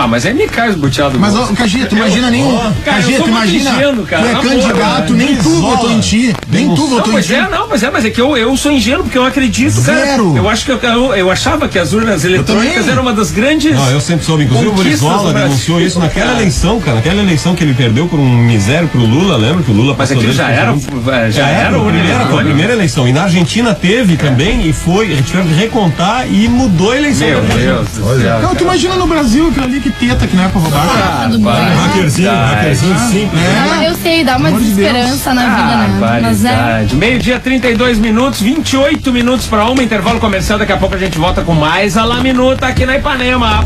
Mas aí me cai os buteados. Mas, Cajê, tu imagina nenhum. Cajê, tu imagina. Tu é candidato, nem tu votou em ti. Nem tu votou em ti. Mas é que eu sou ingênuo, porque eu acredito, cara. Zero. Eu acho que eu achava que as urnas eletrônicas eram uma das grandes. Não, eu sempre soube. Inclusive o Brizola denunciou isso naquela eleição, cara. Naquela eleição que ele perdeu por um misério pro Lula, lembra que o Lula passou. Mas aquilo já era a primeira eleição. E na Argentina teve também, e foi, a gente teve que recontar e mudou a eleição. Meu Deus do céu. Não, tu imagina no Brasil, aquilo ali que teta, que não é pra roubar. Hackerzinho simples. Eu sei, dá uma desesperança na vida, né? Mas meio-dia, 32 minutos, 28 minutos para uma, intervalo comercial. Daqui a pouco a gente volta com mais a La Minuta aqui na Ipanema.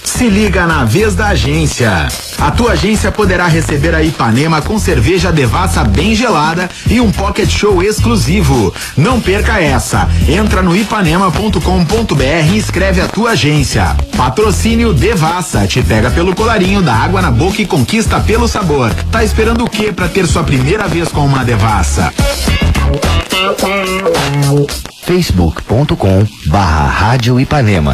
Se liga na vez da agência. A tua agência poderá receber a Ipanema com cerveja Devassa bem gelada e um pocket show exclusivo. Não perca essa. Entra no ipanema.com.br e inscreve a tua agência. Patrocínio Devassa. Te pega pelo colarinho, dá água na boca e conquista pelo sabor. Tá esperando o quê pra ter sua primeira vez com uma Devassa? Facebook.com/Rádio Ipanema.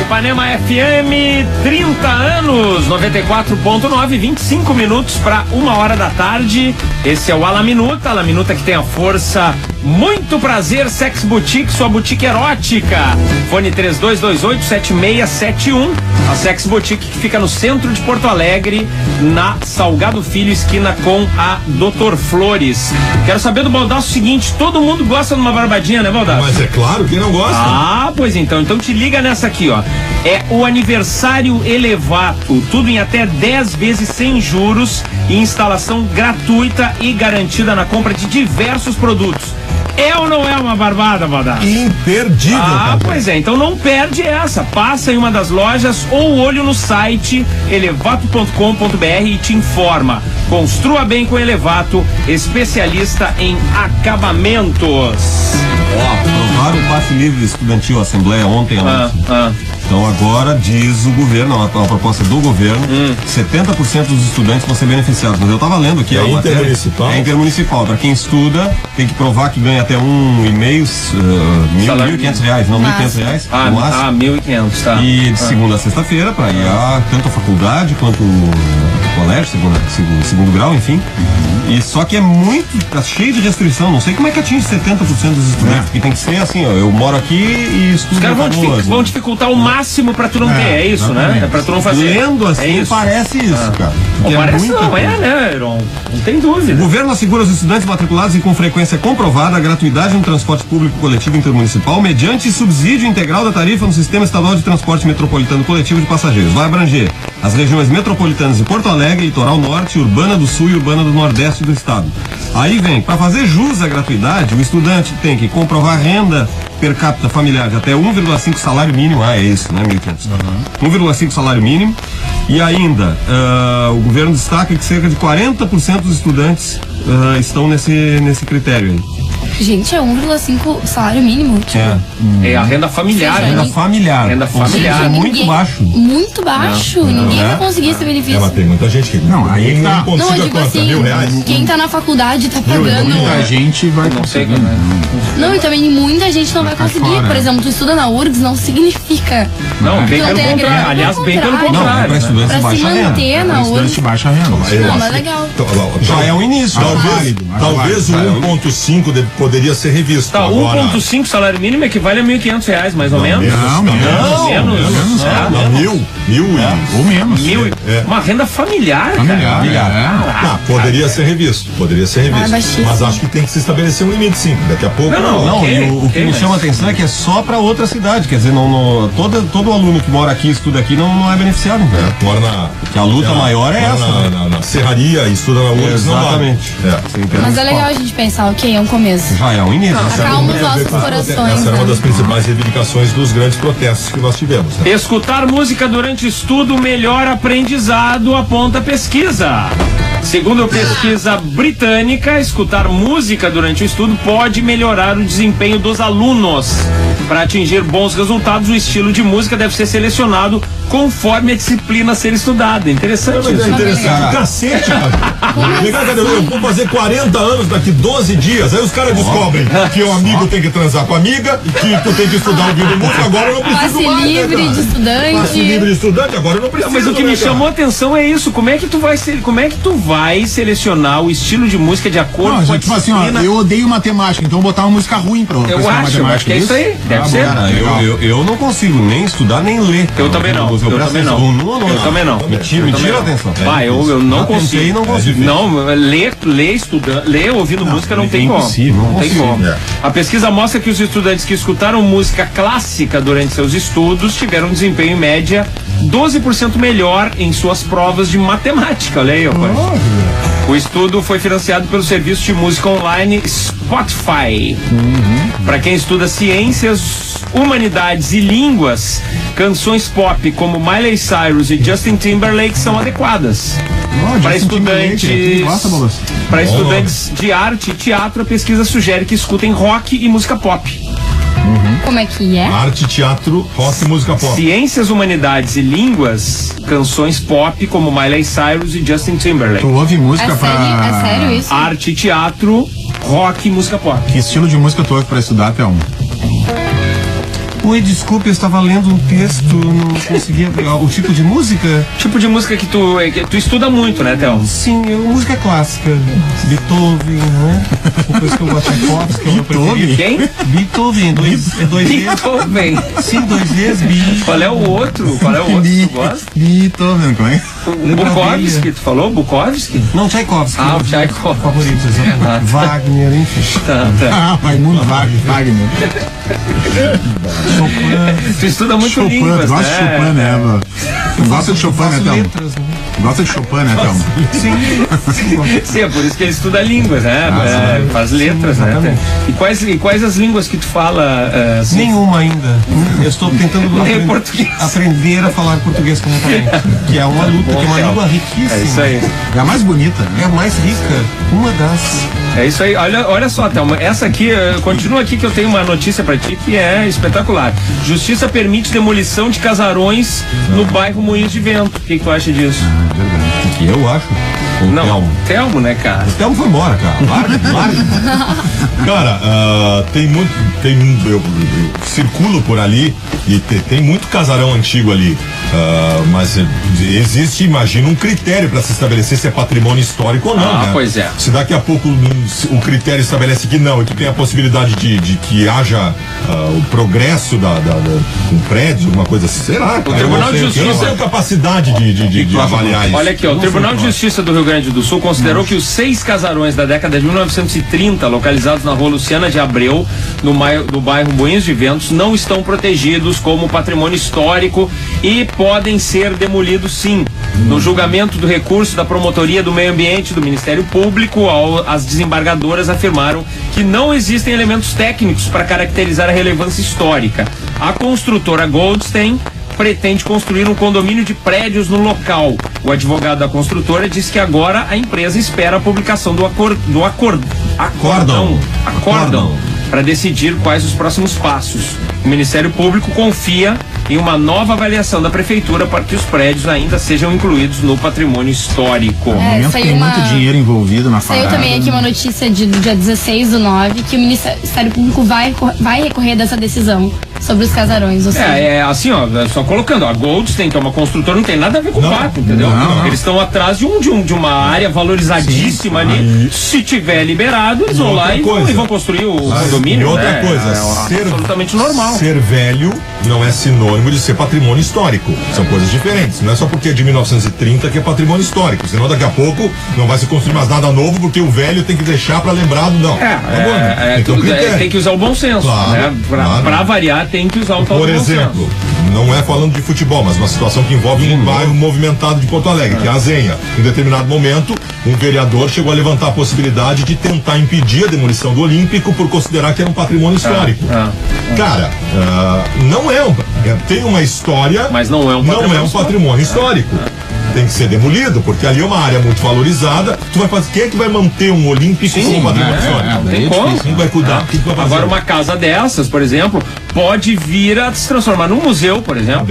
Ipanema FM, 30 anos, 94.9, 25 minutos para 1h da tarde. Esse é o La Minuta que tem a força. Muito prazer, Sex Boutique, sua boutique erótica. Fone 3228-7671. A Sex Boutique que fica no centro de Porto Alegre, na Salgado Filho, esquina com a Dr. Flores. Quero saber do Baldasso o seguinte: todo mundo gosta de uma barbadinha, né, Baldasso? Mas é claro, quem não gosta? Pois então te liga nessa aqui, ó. É o aniversário Elevato, tudo em até 10 vezes sem juros e instalação gratuita e garantida na compra de diversos produtos. É ou não é uma barbada, Baldasso? Imperdível. Pois é, então não perde essa. Passa em uma das lojas ou olho no site elevato.com.br e te informa. Construa bem com Elevato, especialista em acabamentos. Aprovaram o passe livre estudantil, a Assembleia ontem à noite. Então agora diz o governo, a proposta do governo, 70% dos estudantes vão ser beneficiados. Mas eu estava lendo aqui. É intermunicipal? É intermunicipal. Para quem estuda, tem que provar que ganha até R$1.500, não R$1.500. R$1.500, tá. E de segunda a sexta-feira, para ir tanto a faculdade quanto o colégio, segundo grau, enfim. E só que tá cheio de restrição. Não sei como é que atinge 70% dos estudantes. Porque tem que ser assim, ó, eu moro aqui e estudo. Os caras vão dificultar o máximo pra tu não ter, é isso, né? É pra tu não fazer. Lendo assim, parece isso, cara. Parece não, né, Iron? Não tem dúvida. O governo assegura aos estudantes matriculados e com frequência comprovada a gratuidade no transporte público coletivo intermunicipal mediante subsídio integral da tarifa no Sistema Estadual de Transporte Metropolitano Coletivo de Passageiros. Vai abranger as regiões metropolitanas de Porto Alegre, Litoral Norte, Urbana do Sul e Urbana do Nordeste do estado. Aí vem, para fazer jus à gratuidade, o estudante tem que comprovar renda per capita familiar de até 1,5 salário mínimo. É isso, né, 1.500? 1,5 salário mínimo. E ainda, o governo destaca que cerca de 40% dos estudantes estão nesse critério aí. Gente, é 1,5 salário mínimo. Tipo, É a renda familiar. Seja, Renda Renda familiar. Renda familiar. É muito ninguém- baixo. Muito baixo. Ninguém vai conseguir esse benefício. Mas tem muita gente que Não, aí tá. Não, eu consiga digo quanto? assim, R$1.000? quem tá na faculdade tá pagando. Muita gente vai Não sei conseguir. como é. Não, e também muita gente não vai conseguir. fora. Por exemplo, tu estuda na URGS, não significa. Não, bem Não pelo tem a grana, contrário. Aliás, bem pelo contrário. Não, contrário. para né? estudantes Pra de se baixa renda. manter na Estudante URGS. de baixa renda. Não, mas legal. Já é um início. Talvez o 1.5 poderia ser revisto. Tá, Agora, 1,5 salário mínimo equivale a R$1.500, mais ou menos. Não, menos. Menos. Não, mil Ou menos. Uma renda familiar, Familiar. poderia ser revisto. Poderia ser revisto. baixíssimo. Mas acho que tem que se estabelecer um limite, sim. Daqui a pouco. Não, Ok, e o que ok, me mas- chama a atenção é que é só pra outra cidade. Quer dizer, todo aluno que mora aqui, estuda aqui, não é beneficiado. Né? Mora na. Que a luta maior é mora essa. Na serraria e estuda na URGS, não vale. Exatamente. É. Mas é legal a gente pensar, ok, é um começo. Já é um início. Acalma os nossos corações. Essa era uma né? das principais reivindicações dos grandes protestos que nós tivemos. Né? Escutar música durante estudo melhora aprendizado, aponta a pesquisa. Segundo a pesquisa britânica, escutar música durante o estudo pode melhorar o desempenho dos alunos. Para atingir bons resultados, o estilo de música deve ser selecionado conforme a disciplina a ser estudada. Interessante Mas é isso. interessante. Cacete, cara. Vem cá, cadê? Eu vou fazer 40 anos daqui 12 dias. Aí os caras descobrem que o amigo tem que transar com a amiga, que tu tem que estudar ouvindo música. Agora eu não preciso Passe mais. livre né, de cara? estudante. Passe livre de estudante, agora eu não preciso. Mas o que né, me cara? chamou a atenção é isso. Como é que tu vai selecionar o estilo de música de acordo Não, com a tipo assim, ó, disciplina? eu odeio matemática, então eu vou botar uma música ruim pra Eu estudar acho matemática. que é isso aí. Deve ser. Cara, eu não consigo nem estudar nem ler. Eu também não. Eu Eu presto também atenção. não. Um no Eu também não. Me tira a atenção. Eu não Já tentei consigo. e não consigo. Não, ler ouvindo música não tem como. impossível, Não tem impossível. como. É. A pesquisa mostra que os estudantes que escutaram música clássica durante seus estudos tiveram um desempenho em média 12% melhor em suas provas de matemática. Olha aí, rapaz. O estudo foi financiado pelo serviço de música online Spotify. Para quem estuda ciências, humanidades e línguas, canções pop como Miley Cyrus e Justin Timberlake são adequadas. Para estudantes, para estudantes de arte e teatro, a pesquisa sugere que escutem rock e música pop. Como é que é? Arte, teatro, rock e música pop. Ciências, humanidades e línguas, canções pop como Miley Cyrus e Justin Timberlake. Tu ouve música É pra... sério isso? Arte, teatro, rock e música pop. Que estilo de música tu ouve pra estudar, Thelma? Oi, desculpe, eu estava lendo um texto, não conseguia ver o tipo de música. Tipo de música que tu estuda muito, né, Thelma? Sim, música clássica. Beethoven, né? Depois que eu gosto de Tchaikovsky, que é o meu preferido. Quem? Beethoven, dois vezes. Beethoven. Sim, 2 vezes, bi. Qual é o outro? Qual é o outro que tu gosta? Beethoven, como é? Bukowski, tu falou? Bukowski? Não, Tchaikovsky. Ah, o Tchaikovsky. Favorito, exatamente. Wagner, enfim. Tá. Ah, Raimundo Wagner. Tu estuda muito Chopin, línguas, tu gosta de né? Chopin, né, Eva? Tu gosta de Chopin, né, Faço Thelma? letras, né? Gosta de Chopin, né, Thelma? Sim, é por isso que ele estuda línguas, né? Faz letras, né? exatamente. E quais as línguas que tu fala? Assim? Nenhuma ainda. Eu estou tentando Nem português. aprender a falar português corretamente. Que é uma luta, que é uma língua riquíssima. É isso aí. É a mais bonita, né? É a mais rica. Uma das. É isso aí. Olha só, Thelma, essa aqui, continua aqui que eu tenho uma notícia pra ti que é espetacular. Justiça permite demolição de casarões no bairro Moinhos de Vento. O que tu acha disso? O que eu acho? O Não, Thelmo. Thelmo, né, cara? O Thelmo foi embora, cara. Larga. Cara, eu circulo por ali e tem muito casarão antigo ali, mas existe, imagina, um critério para se estabelecer se é patrimônio histórico ou não, né? Pois é. Se daqui a pouco o critério estabelece que não, e tu tem a possibilidade de que haja o progresso um prédio, alguma coisa assim, será? O Tribunal de Eu não Justiça tenho capacidade de avaliar isso. Olha aqui, ó, o Tribunal de Justiça do Rio Grande do Sul considerou que os 6 casarões da década de 1930, localizados na rua Luciana de Abreu, no bairro Moinhos de Ventos, não estão protegidos como patrimônio histórico e podem ser demolidos sim. No julgamento do recurso da Promotoria do Meio Ambiente do Ministério Público, as desembargadoras afirmaram que não existem elementos técnicos para caracterizar a relevância histórica. A construtora Goldstein pretende construir um condomínio de prédios no local. O advogado da construtora diz que agora a empresa espera a publicação do acórdão para decidir quais os próximos passos. O Ministério Público confia em uma nova avaliação da prefeitura para que os prédios ainda sejam incluídos no patrimônio histórico. No momento tem muito dinheiro envolvido na parada. Saiu também aqui uma notícia do dia 16/9 que o Ministério Público vai recorrer dessa decisão sobre os casarões. Assim, ó, só colocando, a Goldstein, que é uma construtora, não tem nada a ver com o fato, entendeu? Não. Eles estão atrás de uma área valorizadíssima ali. Se tiver liberado, eles vão lá e vão construir o condomínio. E outra coisa, absolutamente normal. Ser velho não é sinônimo de ser patrimônio histórico. São coisas diferentes. Não é só porque é de 1930 que é patrimônio histórico. Senão daqui a pouco não vai se construir mais nada novo porque o velho tem que deixar pra lembrar do não. Tem que usar o bom senso, né? Pra variar, tem que usar o tal do bom senso. Por exemplo, não é falando de futebol, mas uma situação que envolve um bairro movimentado de Porto Alegre, que é a Zenha. Em determinado momento, um vereador chegou a levantar a possibilidade de tentar impedir a demolição do Olímpico por considerar que era um patrimônio histórico. Cara, não é tem uma história, mas não é um patrimônio histórico. Tem que ser demolido, porque ali é uma área muito valorizada. Tu vai fazer, quem é que vai manter um Olímpico com patrimônio histórico? Não tem como. Quem vai cuidar? Quem vai fazer? Agora, uma casa dessas, por exemplo, pode vir a se transformar num museu, por exemplo.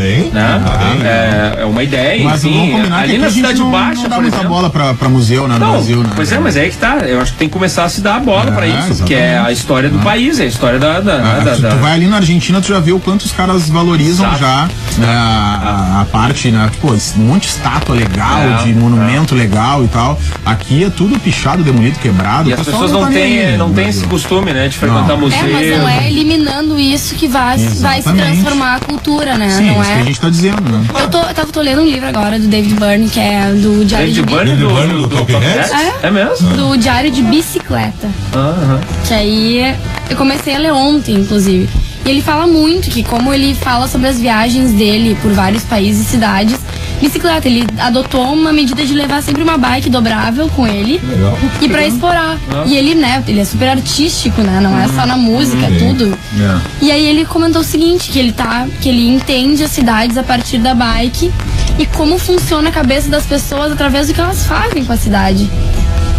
É uma ideia. Mas vamos combinar ali que na Cidade não Baixa, não dá por muita exemplo. bola pra museu, né, no Brasil, né? Pois é, mas é aí que tá. Eu acho que tem que começar a se dar a bola pra isso, exatamente. porque é a história do país, é a história Tu vai ali na Argentina, tu já vê o quanto os caras valorizam já a parte, né? Pô, um monte de estátua legal, de monumento legal e tal. Aqui é tudo pichado, demolido, quebrado. E as pessoas não têm esse costume, né, de frequentar museu. Mas não é eliminando isso que vai se transformar a cultura, né? Sim, não isso que a gente tá dizendo, né? Eu tô lendo um livro agora do David Byrne, que é do Diário de Bicicleta. do Talking Heads? É mesmo? Do Diário de Bicicleta. Que aí eu comecei a ler ontem, inclusive. E ele fala muito que, como ele fala sobre as viagens dele por vários países e cidades, bicicleta, ele adotou uma medida de levar sempre uma bike dobrável com ele e pra explorar. E ele, né, ele é super artístico, né, não é só na música, tudo. E aí ele comentou o seguinte, que ele entende as cidades a partir da bike e como funciona a cabeça das pessoas através do que elas fazem com a cidade.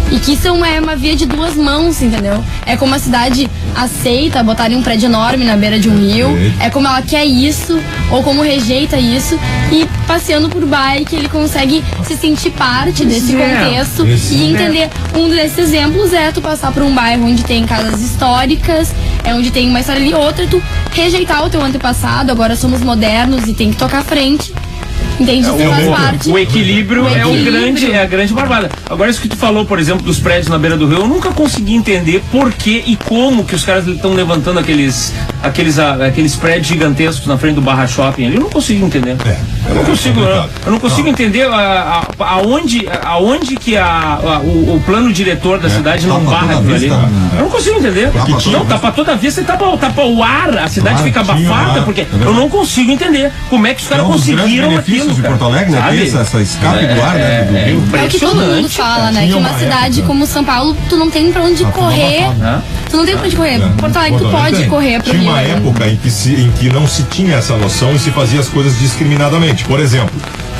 E que isso é uma via de duas mãos, entendeu? É como a cidade aceita botarem um prédio enorme na beira de um rio, é como ela quer isso, ou como rejeita isso, e passeando por bike ele consegue se sentir parte desse contexto e entender. Um desses exemplos é tu passar por um bairro onde tem casas históricas, onde tem uma história ali, outra tu rejeitar o teu antepassado, agora somos modernos e tem que tocar frente. Entende? Isso faz parte. O equilíbrio é a grande barbada. Agora, isso que tu falou, por exemplo, dos prédios na beira do rio, eu nunca consegui entender por que e como que os caras estão levantando aqueles prédios gigantescos na frente do Barra Shopping ali. Eu não consigo entender. Eu não consigo entender aonde que o plano diretor da cidade não barra aquilo ali. Eu não consigo entender. Não, tá pra toda vista e tá pra o ar, a cidade fica abafada, porque eu não consigo entender como é que os caras conseguiram aquilo. De Porto Alegre, né? Essa escape do ar, né? É o que todo mundo fala, né? Que uma cidade como São Paulo, tu não tem pra onde correr. Tu não tem pra onde correr. Porto Alegre, tu pode correr pro Rio. Tinha uma época em que não se tinha essa noção e se fazia as coisas discriminadamente. Por exemplo,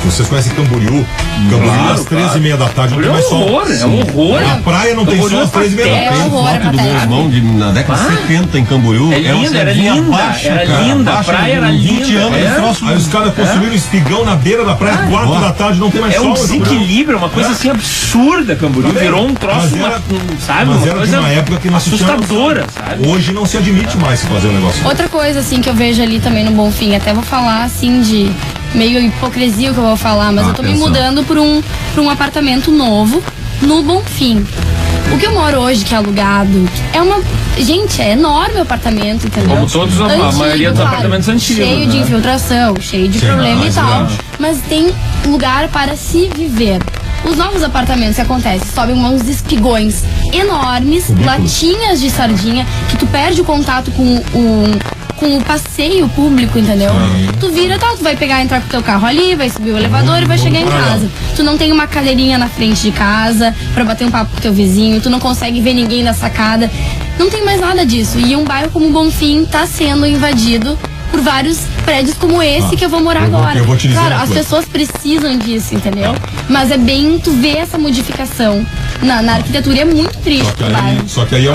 vocês conhecem Camboriú? Camboriú às 13h30 da tarde não tem mais sol. É um horror. A praia não tem sol às 13h30 da tarde. Tem foto do meu irmão na década de 70 em Camboriú. Era linda. A praia era linda. 20 anos. Aí os caras construíram espigão na beira da praia, 4 da tarde não tem mais sol. É um desequilíbrio, uma coisa assim absurda, Camboriú. Virou um troço, sabe? Uma coisa uma época que não assustadora, sabe? Hoje não se admite mais fazer um negócio. Outra coisa, assim, que eu vejo ali também no Bonfim, até vou falar, assim, de meio hipocrisia o que eu vou falar, mas eu tô me mudando pra um apartamento novo no Bonfim. O que eu moro hoje, que é alugado, gente, é enorme o apartamento, entendeu? Como todos, a maioria dos apartamentos antigos. Cheio de infiltração, cheio de problema e tal. Mas tem lugar para se viver. Os novos apartamentos, que acontece? Sobem uns espigões enormes, latinhas de sardinha, que tu perde o contato com o passeio público, entendeu? Tu vira, tu vai entrar com o teu carro ali, vai subir o elevador e vai chegar em casa. Tu não tem uma cadeirinha na frente de casa pra bater um papo com o teu vizinho, tu não consegue ver ninguém na sacada. Não tem mais nada disso. E um bairro como o Bonfim tá sendo invadido por vários prédios como esse que eu vou morar agora. eu vou te dizer claro, uma as coisa. pessoas precisam disso, entendeu? Mas é bem tu ver essa modificação na arquitetura e é muito triste. Só que aí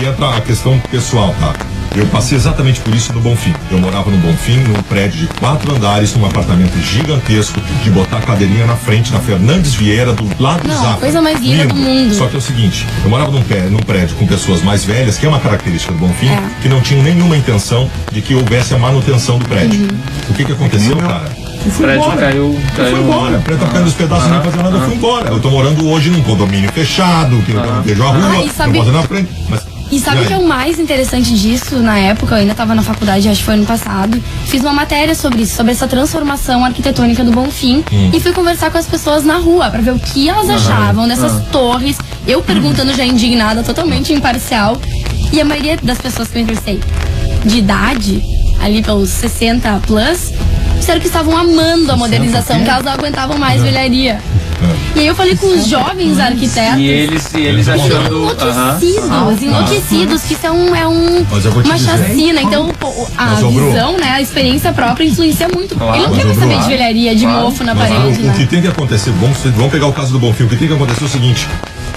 entra a questão pessoal, tá? Eu passei exatamente por isso no Bonfim. Eu morava no Bonfim, num prédio de 4 andares, num apartamento gigantesco, de botar a cadeirinha na frente, na Fernandes Vieira, do lado do Não, Zafra. a coisa mais linda do mundo. Só que é o seguinte, eu morava num prédio com pessoas mais velhas, que é uma característica do Bonfim, que não tinham nenhuma intenção de que houvesse a manutenção do prédio. O que aconteceu, cara? O prédio caiu. Foi embora. O prédio tá caindo os pedaços, não fazendo nada, eu fui embora. Eu tô morando hoje num condomínio fechado, que eu não vejo a rua, e sabe- eu posso ir na frente, mas... E sabe o que é o mais interessante disso? Na época, eu ainda estava na faculdade, acho que foi ano passado, fiz uma matéria sobre isso, sobre essa transformação arquitetônica do Bonfim, e fui conversar com as pessoas na rua para ver o que elas achavam dessas torres. Eu perguntando já indignada, totalmente imparcial. E a maioria das pessoas que eu entrevistei de idade, ali pelos 60 plus, disseram que estavam amando a modernização, que elas não aguentavam mais velharia. E aí eu falei com os jovens arquitetos. E eles achando. Enlouquecidos, que isso é Mas eu vou te uma dizer. chacina. Então, a Mas, ô, Bru, visão, né, a experiência própria influencia muito. Claro. Ele não quer Mas, ô, mais saber Bru, de velharia, de mofo na Mas, parede, o né? que tem que acontecer, vamos pegar o caso do Bonfim, o que tem que acontecer é o seguinte,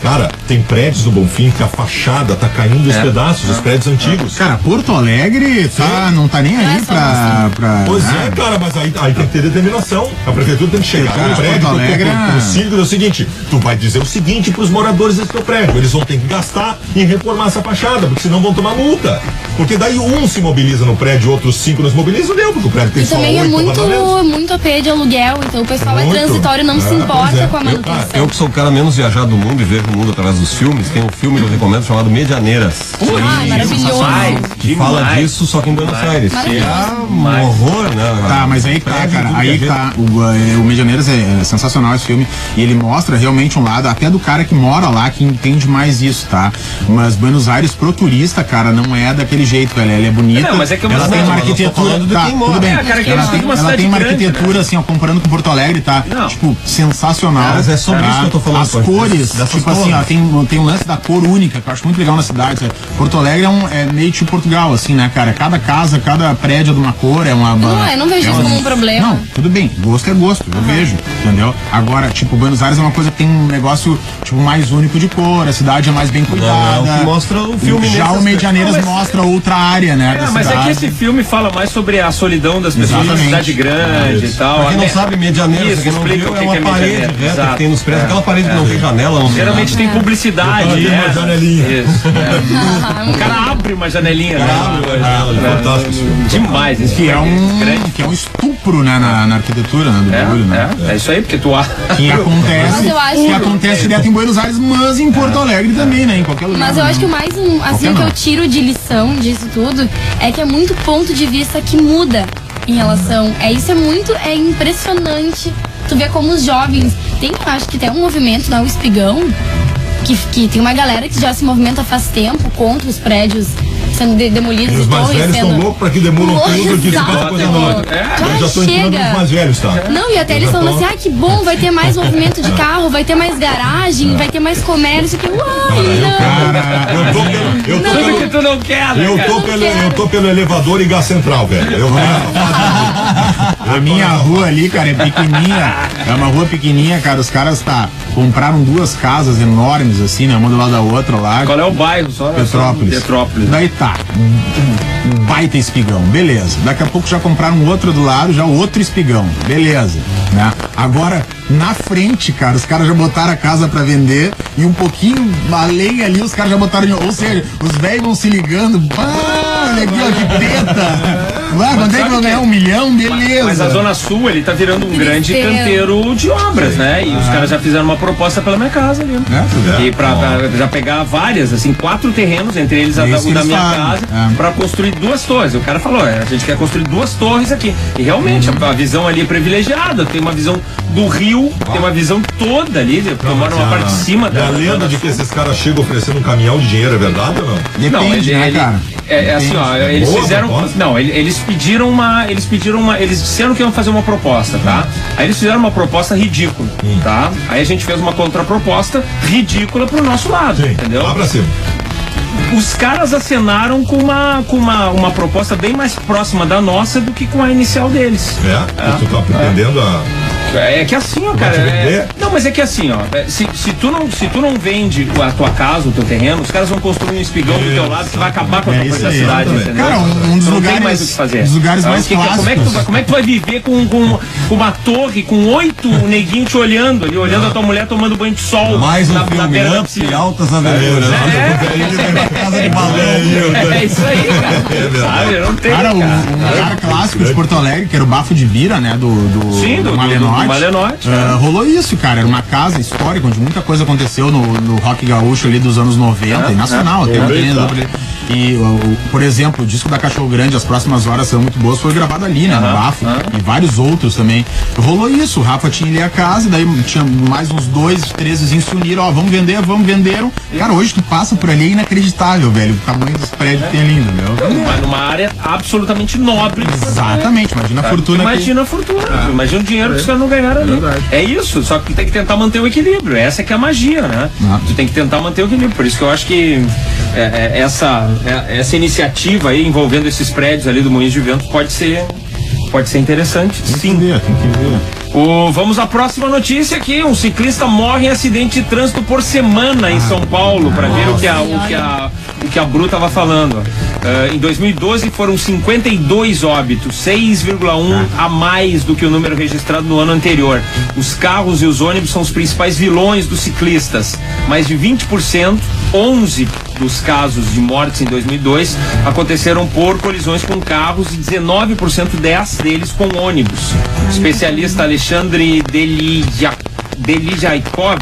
cara, tem prédios do Bonfim que a fachada tá caindo os pedaços, os prédios antigos. Cara, Porto Alegre não tá nem aí pra. Pois é, cara, mas aí tem que ter determinação. A prefeitura tem que chegar Cara, no prédio, Porto Alegre o síndico é o seguinte, tu vai dizer o seguinte pros moradores desse teu prédio, eles vão ter que gastar em reformar essa fachada, porque senão vão tomar multa. Porque daí um se mobiliza no prédio, outros 5 não se mobilizam, deu, porque o prédio tem E só também 8 apartamentos. muito AP de aluguel, então o pessoal é Muito. transitório, não se Pois importa é. com a manutenção. Eu que sou o cara menos viajado do mundo e vejo o mundo através dos filmes, tem um filme que eu recomendo chamado Medianeiras. Ah, maravilhoso. Que fala disso, só que em Buenos Aires. Que é um horror, né? Tá, mas aí tá, Prédio, cara. tudo Aí que a tá. O Medianeiras é sensacional esse filme. E ele mostra realmente um lado, até do cara que mora lá, que entende mais isso, tá? Mas Buenos Aires pro turista, cara, não é daquele jeito, velho. Ela é bonita. Não, mas é que é uma ela tem cidade, uma mas eu tô arquitetura. falando de Tá, quem mora. tudo bem. É, cara, que ela eles tem, têm uma ela cidade tem uma grande, arquitetura, né? assim, ó, comparando com Porto Alegre, tá? Não. Tipo, sensacional. Mas é sobre tá? isso que eu tô falando, As pô. cores, Dessas tipo assim, ó, torres. tem um lance da cor única, que eu acho muito legal na cidade. Sabe? Porto Alegre é meio tipo Portugal, assim, né, cara? Cada casa, cada prédio é de uma cor, é uma. Não, eu não vejo isso como um problema. Não, tudo bem, gosto é gosto, eu vejo, entendeu? Agora, tipo, Buenos Aires é uma coisa que tem um negócio, tipo, mais único de cor, a cidade é mais bem cuidada. Não, é o que mostra o filme Já nesse o Medianeiras aspecto. mostra outra área, né, da Mas é cidade. que esse filme fala mais sobre a solidão das pessoas na Exatamente. cidade grande e tal. Pra quem não sabe, Medianeiras, Isso, quem não explica viu, o é que uma é parede Medianeiras. reta Exato. que tem nos prédios. Aquela parede que não tem janela, não tem Geralmente nada. tem publicidade. Eu tenho uma janelinha. Isso. O cara abre uma janelinha. né? Fantástico esse filme. Demais esse Que é filme. Grande. que é um estupro, né, na arquitetura, né, do bagulho, né? É isso aí, porque tu Que Mas acontece, eu acho- que acontece direto em Buenos Aires, mas em Porto Alegre também, né? Em qualquer lugar. Mas eu né? acho que o mais, assim, Qualquer que não. eu tiro de lição disso tudo é que é muito ponto de vista que muda em relação. Isso é impressionante. Tu vê como os jovens. Acho que tem um movimento na Espigão que tem uma galera que já se movimenta faz tempo contra os prédios sendo demolidos E os e mais torres velhos estão sendo. loucos pra que demolam tudo, que Exato. faça coisa nova. Eu já estou entrando chega. nos mais velhos, tá? Não, e até eles falam assim, que bom, vai ter mais movimento de carro, vai ter mais garagem, vai ter mais comércio, que uai, não. Tudo que tu não quer, né, cara? Eu tô pelo elevador e gás central, velho. A minha rua ali, cara, é pequenininha. É uma rua pequenininha, cara. Os caras compraram 2 casas enormes, assim, né? Uma do lado da outra lá. Qual é o bairro? Só Petrópolis. Petrópolis. Daí tá. Um baita espigão, beleza. Daqui a pouco já compraram outro do lado, já outro espigão, beleza. Né? Agora, na frente, cara, os caras já botaram a casa pra vender e um pouquinho além ali, os caras já botaram. Ou seja, os velhos vão se ligando. Olha aqui, ó, que treta. Vai, quando é que vão ganhar 1 milhão? Beleza. Mas a Zona Sul, ele tá virando um grande canteiro de obras, né? E os caras já fizeram uma proposta pela minha casa ali. E pra já pegar várias, assim, 4 terrenos, entre eles o da minha casa, pra construir 2 torres. O cara falou, a gente quer construir 2 torres aqui. E realmente, a visão ali é privilegiada, tem uma visão do rio, tem uma visão toda ali, porque eu moro numa parte de cima A lenda de que esses caras chegam oferecendo um caminhão de dinheiro é verdade ou não? Depende, né, cara? É assim, ó, eles Boa fizeram. proposta. Não, eles pediram uma. Eles disseram que iam fazer uma proposta, tá? Aí eles fizeram uma proposta ridícula, tá? Aí a gente fez uma contraproposta ridícula pro nosso lado, Sim, entendeu? lá pra cima. os caras acenaram com uma proposta bem mais próxima da nossa do que com a inicial deles. Tu tá pretendendo É que assim, ó, cara. Não, mas é que assim, ó. Se tu não vende a tua casa, o teu terreno, os caras vão construir um espigão do teu lado que vai acabar com a tua coisa da cidade, entendeu? Cara, um dos não lugares, tem mais o que fazer. dos lugares mais clássicos. Como é que tu vai viver com uma torre com 8 neguinhos te olhando ali, olhando a tua mulher tomando banho de sol mais um na beira da filme piscina? e altas aventuras. Casa de balão. É isso aí, cara. Sabe? Não tem, cara. Um cara clássico de Porto Alegre, que era o Bafo de Vira, né? Do Malenote. Rolou isso, cara. Era uma casa histórica onde muita coisa aconteceu no rock gaúcho ali dos anos 90 e nacional. E, por exemplo, o disco da Cachorro Grande, As Próximas Horas São Muito Boas, foi gravado ali, né? No Bafo. E vários outros também. Rolou isso. O Rafa tinha ali a casa, daí tinha mais uns 2, 3 vizinhos se uniram. Ó, vamos vender. Cara, hoje tu passa por ali, é inacreditável, velho. O tamanho dos prédios que tem ali, entendeu? Numa área absolutamente nobre. Exatamente. Imagina a fortuna. Imagina o dinheiro que os caras não ganharam ali. É isso, só que tu tem que tentar manter o equilíbrio. Essa que é a magia, né? Tu tem que tentar manter o equilíbrio. Por isso que eu acho que essa iniciativa aí envolvendo esses prédios ali do Moinhos de Vento pode ser interessante. Sim. Tem que ver. Vamos à próxima notícia aqui. Um ciclista morre em acidente de trânsito por semana em São Paulo, para ver o que a Bru estava falando. Em 2012 foram 52 óbitos, 6,1 a mais do que o número registrado no ano anterior. Os carros e os ônibus são os principais vilões dos ciclistas. Mais de 20%, 11 dos casos de mortes em 2002 aconteceram por colisões com carros e 19% deles com ônibus. O especialista Alexandre Delijaikov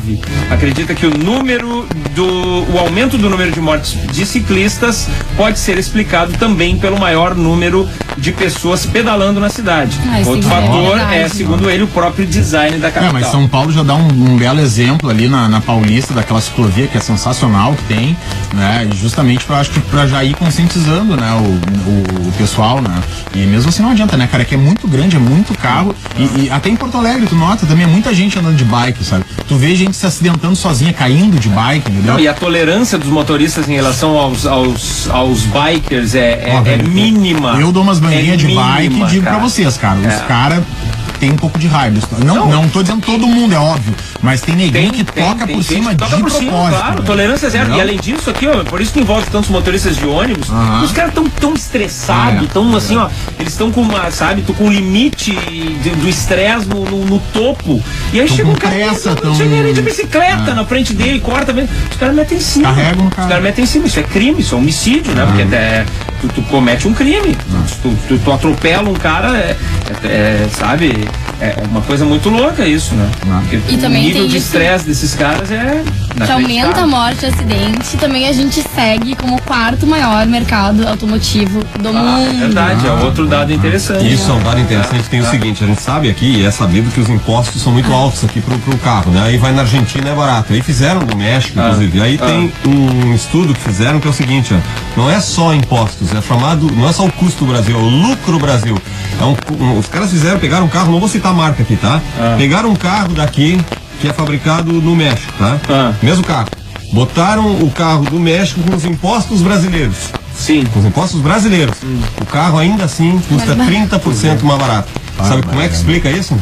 acredita que o aumento do número de mortes de ciclistas pode ser explicado também pelo maior número de pessoas pedalando na cidade. Outro fator segundo ele, o próprio design da capital. Mas São Paulo já dá um belo exemplo ali na Paulista, daquela ciclovia que é sensacional que tem, né? E justamente acho que pra já ir conscientizando, né, o pessoal, né? E mesmo assim não adianta, né, cara, que é muito grande, é muito carro e até em Porto Alegre, tu nota, também é muita gente andando de bike, sabe? Tu vê gente se acidentando sozinha, caindo de bike, entendeu? E a tolerância dos motoristas em relação aos bikers é mínima. Eu dou umas bandinhas de bike e digo pra vocês, cara, os caras tem um pouco de raiva. Não tô dizendo todo mundo, é óbvio, mas tem neguinho que toca por cima de propósito. Claro, né? Tolerância zero. Não? E além disso aqui, ó, por isso que envolve tantos motoristas de ônibus, os caras tão estressados, tão assim, ó, eles estão com uma, sabe, com um limite do estresse no topo. E aí chega um cara chega de bicicleta na frente dele, corta mesmo. Os caras metem em cima. Carregam no carro. Os caras metem em cima. Isso é crime, isso é homicídio, né? Porque tu comete um crime. Tu atropela um cara, sabe? É uma coisa muito louca isso, né? E também o nível tem de estresse desses caras que aumenta a morte e acidente. Também a gente segue como o 4º maior mercado automotivo do mundo. É verdade, é outro dado interessante. Isso é um dado interessante. Tem o seguinte, a gente sabe aqui, e é sabido que os impostos são muito altos aqui pro carro, né? Aí vai na Argentina, é barato. Aí fizeram no México, inclusive. Aí tem um estudo que fizeram que é o seguinte, ó, não é só impostos, não é só o custo do Brasil, é o lucro Brasil. Os caras pegaram um carro, não vou citar a marca aqui, tá? Pegaram um carro daqui que é fabricado no México, tá? Mesmo carro. Botaram o carro do México com os impostos brasileiros. Sim. Com os impostos brasileiros. O carro ainda assim custa 30% mais barato. Sabe como é que explica isso?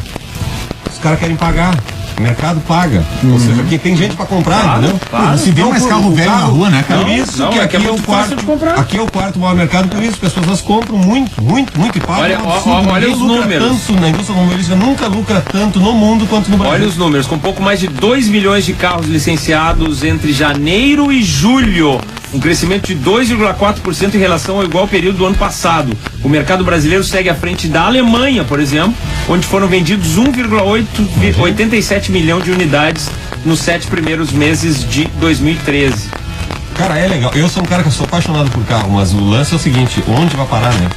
Os caras querem pagar. O mercado paga. Ou seja, aqui tem gente pra comprar, entendeu? Não se vê mais carro velho na rua, né, cara? Por isso que aqui é o quarto. Aqui é o quarto maior mercado, por isso que as pessoas compram muito e pagam. Olha os números. Tanto na indústria automobilística nunca lucra tanto no mundo quanto no Brasil. Olha os números, com pouco mais de 2 milhões de carros licenciados entre janeiro e julho. Um crescimento de 2,4% em relação ao igual período do ano passado. O mercado brasileiro segue à frente da Alemanha, por exemplo, onde foram vendidos 1,87 milhão de unidades nos 7 primeiros meses de 2013. Cara, é legal. Eu sou um cara que sou apaixonado por carro, mas o lance é o seguinte, onde vai parar, né?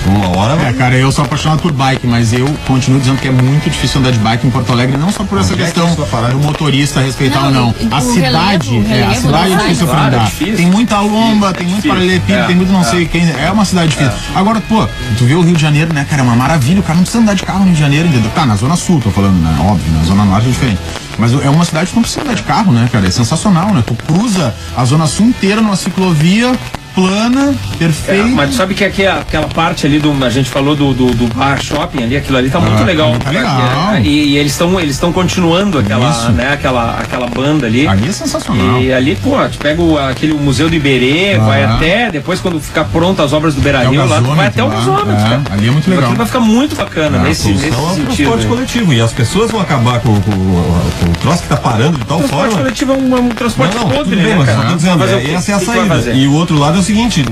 Uma hora vai... cara, eu sou apaixonado por bike, mas eu continuo dizendo que é muito difícil andar de bike em Porto Alegre, não só por essa questão do motorista respeitar ou não. A cidade é difícil pra andar. Tem muita lomba, tem muito paralelepípedo, tem muito não sei quem. É uma cidade difícil. Agora, pô, tu vê o Rio de Janeiro, né, cara? É uma maravilha. O cara não precisa andar de carro no Rio de Janeiro, entendeu? Tá, na Zona Sul, tô falando, né? Óbvio, na Zona Norte é diferente. Mas é uma cidade que não precisa andar de carro, né, cara? É sensacional, né? Tu cruza a Zona Sul inteira numa ciclovia plana, perfeito. Mas tu sabe que aqui aquela parte ali a gente falou do bar shopping ali, aquilo ali tá muito legal. Tá legal. E eles estão continuando aquela banda ali. Ali é sensacional. E ali, pô, tu pega aquele Museu do Iberê, vai até, depois quando ficar pronto as obras do Beira-Rio, lá tu vai até o gasômetro, cara. Ali é muito legal. Aquilo vai ficar muito bacana nesse É um sentido. transporte coletivo, e as pessoas vão acabar com o troço que tá parando de tal O transporte forma. coletivo é um transporte Não, podre, tudo bem, né, mas cara? eu tô dizendo, Fazer o quê? essa é a O que tu vai saída. fazer? E o outro lado é o seguinte,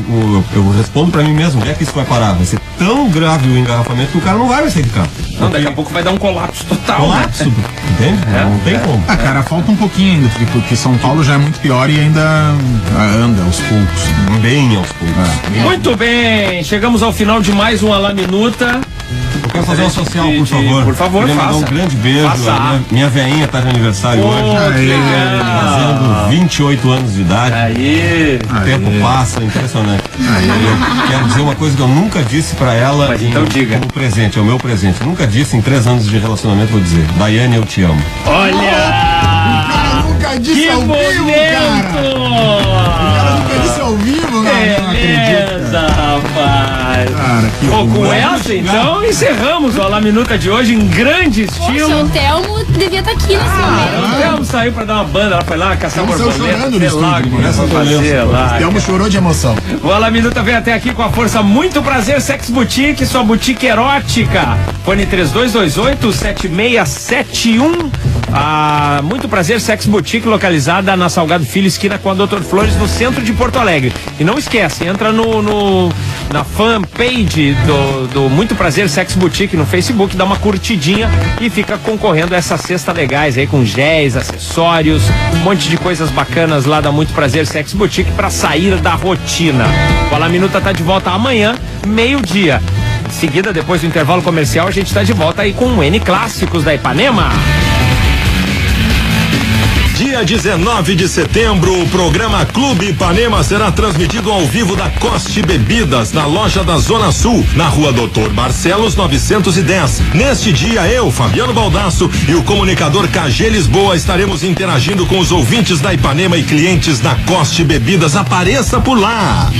eu respondo pra mim mesmo, onde é que isso vai parar? Vai ser tão grave o engarrafamento que o cara não vai sair de carro. Não, daqui a pouco vai dar um colapso total. Colapso, Né? entende? Não tem como. Ah, cara, falta um pouquinho ainda, porque São Paulo já é muito pior e ainda anda aos poucos. Bem aos poucos. Muito bem, chegamos ao final de mais um Alá Minuta. Eu quero fazer uma social, por favor. Por favor, Queria mandar faça. um grande beijo. Faça. Minha veinha tá de aniversário hoje. Que legal. Fazendo 28 anos de idade. Aí. O tempo passa, impressionante. Eu quero dizer uma coisa que eu nunca disse pra ela. Mas então diga. Como presente, é o meu presente. Eu nunca disse em 3 anos de relacionamento, vou dizer. Daiane, eu te amo. Olha! Nunca disse Que ao vivo, cara! O cara nunca disse ao vivo, né? Não acredito. Beleza, rapaz. Cara, que Pô, com horror. essa, então, encerramos o Alá Minuta de hoje em grande Poxa, estilo. o Thelmo devia estar aqui nesse momento. O Thelmo saiu pra dar uma banda, ela foi lá caçar Thelmo saiu borboleta, chorando no sei lá o estúdio, que né? foi fazer lá. O Thelmo chorou de emoção. O Alá Minuta vem até aqui com a força Muito Prazer Sex Boutique, sua boutique erótica. Fone 3228-7671. Muito Prazer Sex Boutique, localizada na Salgado Filho, esquina com a Dr. Flores, no centro de Porto Alegre. E não esquece, entra na fanpage do Muito Prazer Sex Boutique no Facebook, dá uma curtidinha e fica concorrendo a essas cestas legais aí com géis, acessórios, um monte de coisas bacanas lá da Muito Prazer Sex Boutique pra sair da rotina. O Alá Minuta tá de volta amanhã, meio-dia. Em seguida, depois do intervalo comercial, a gente tá de volta aí com o N Clássicos da Ipanema. Dia 19 de setembro, o programa Clube Ipanema será transmitido ao vivo da Coste Bebidas, na loja da Zona Sul, na rua Doutor Barcelos 910. Neste dia, eu, Fabiano Baldasso e o comunicador KG Lisboa estaremos interagindo com os ouvintes da Ipanema e clientes da Coste Bebidas. Apareça por lá!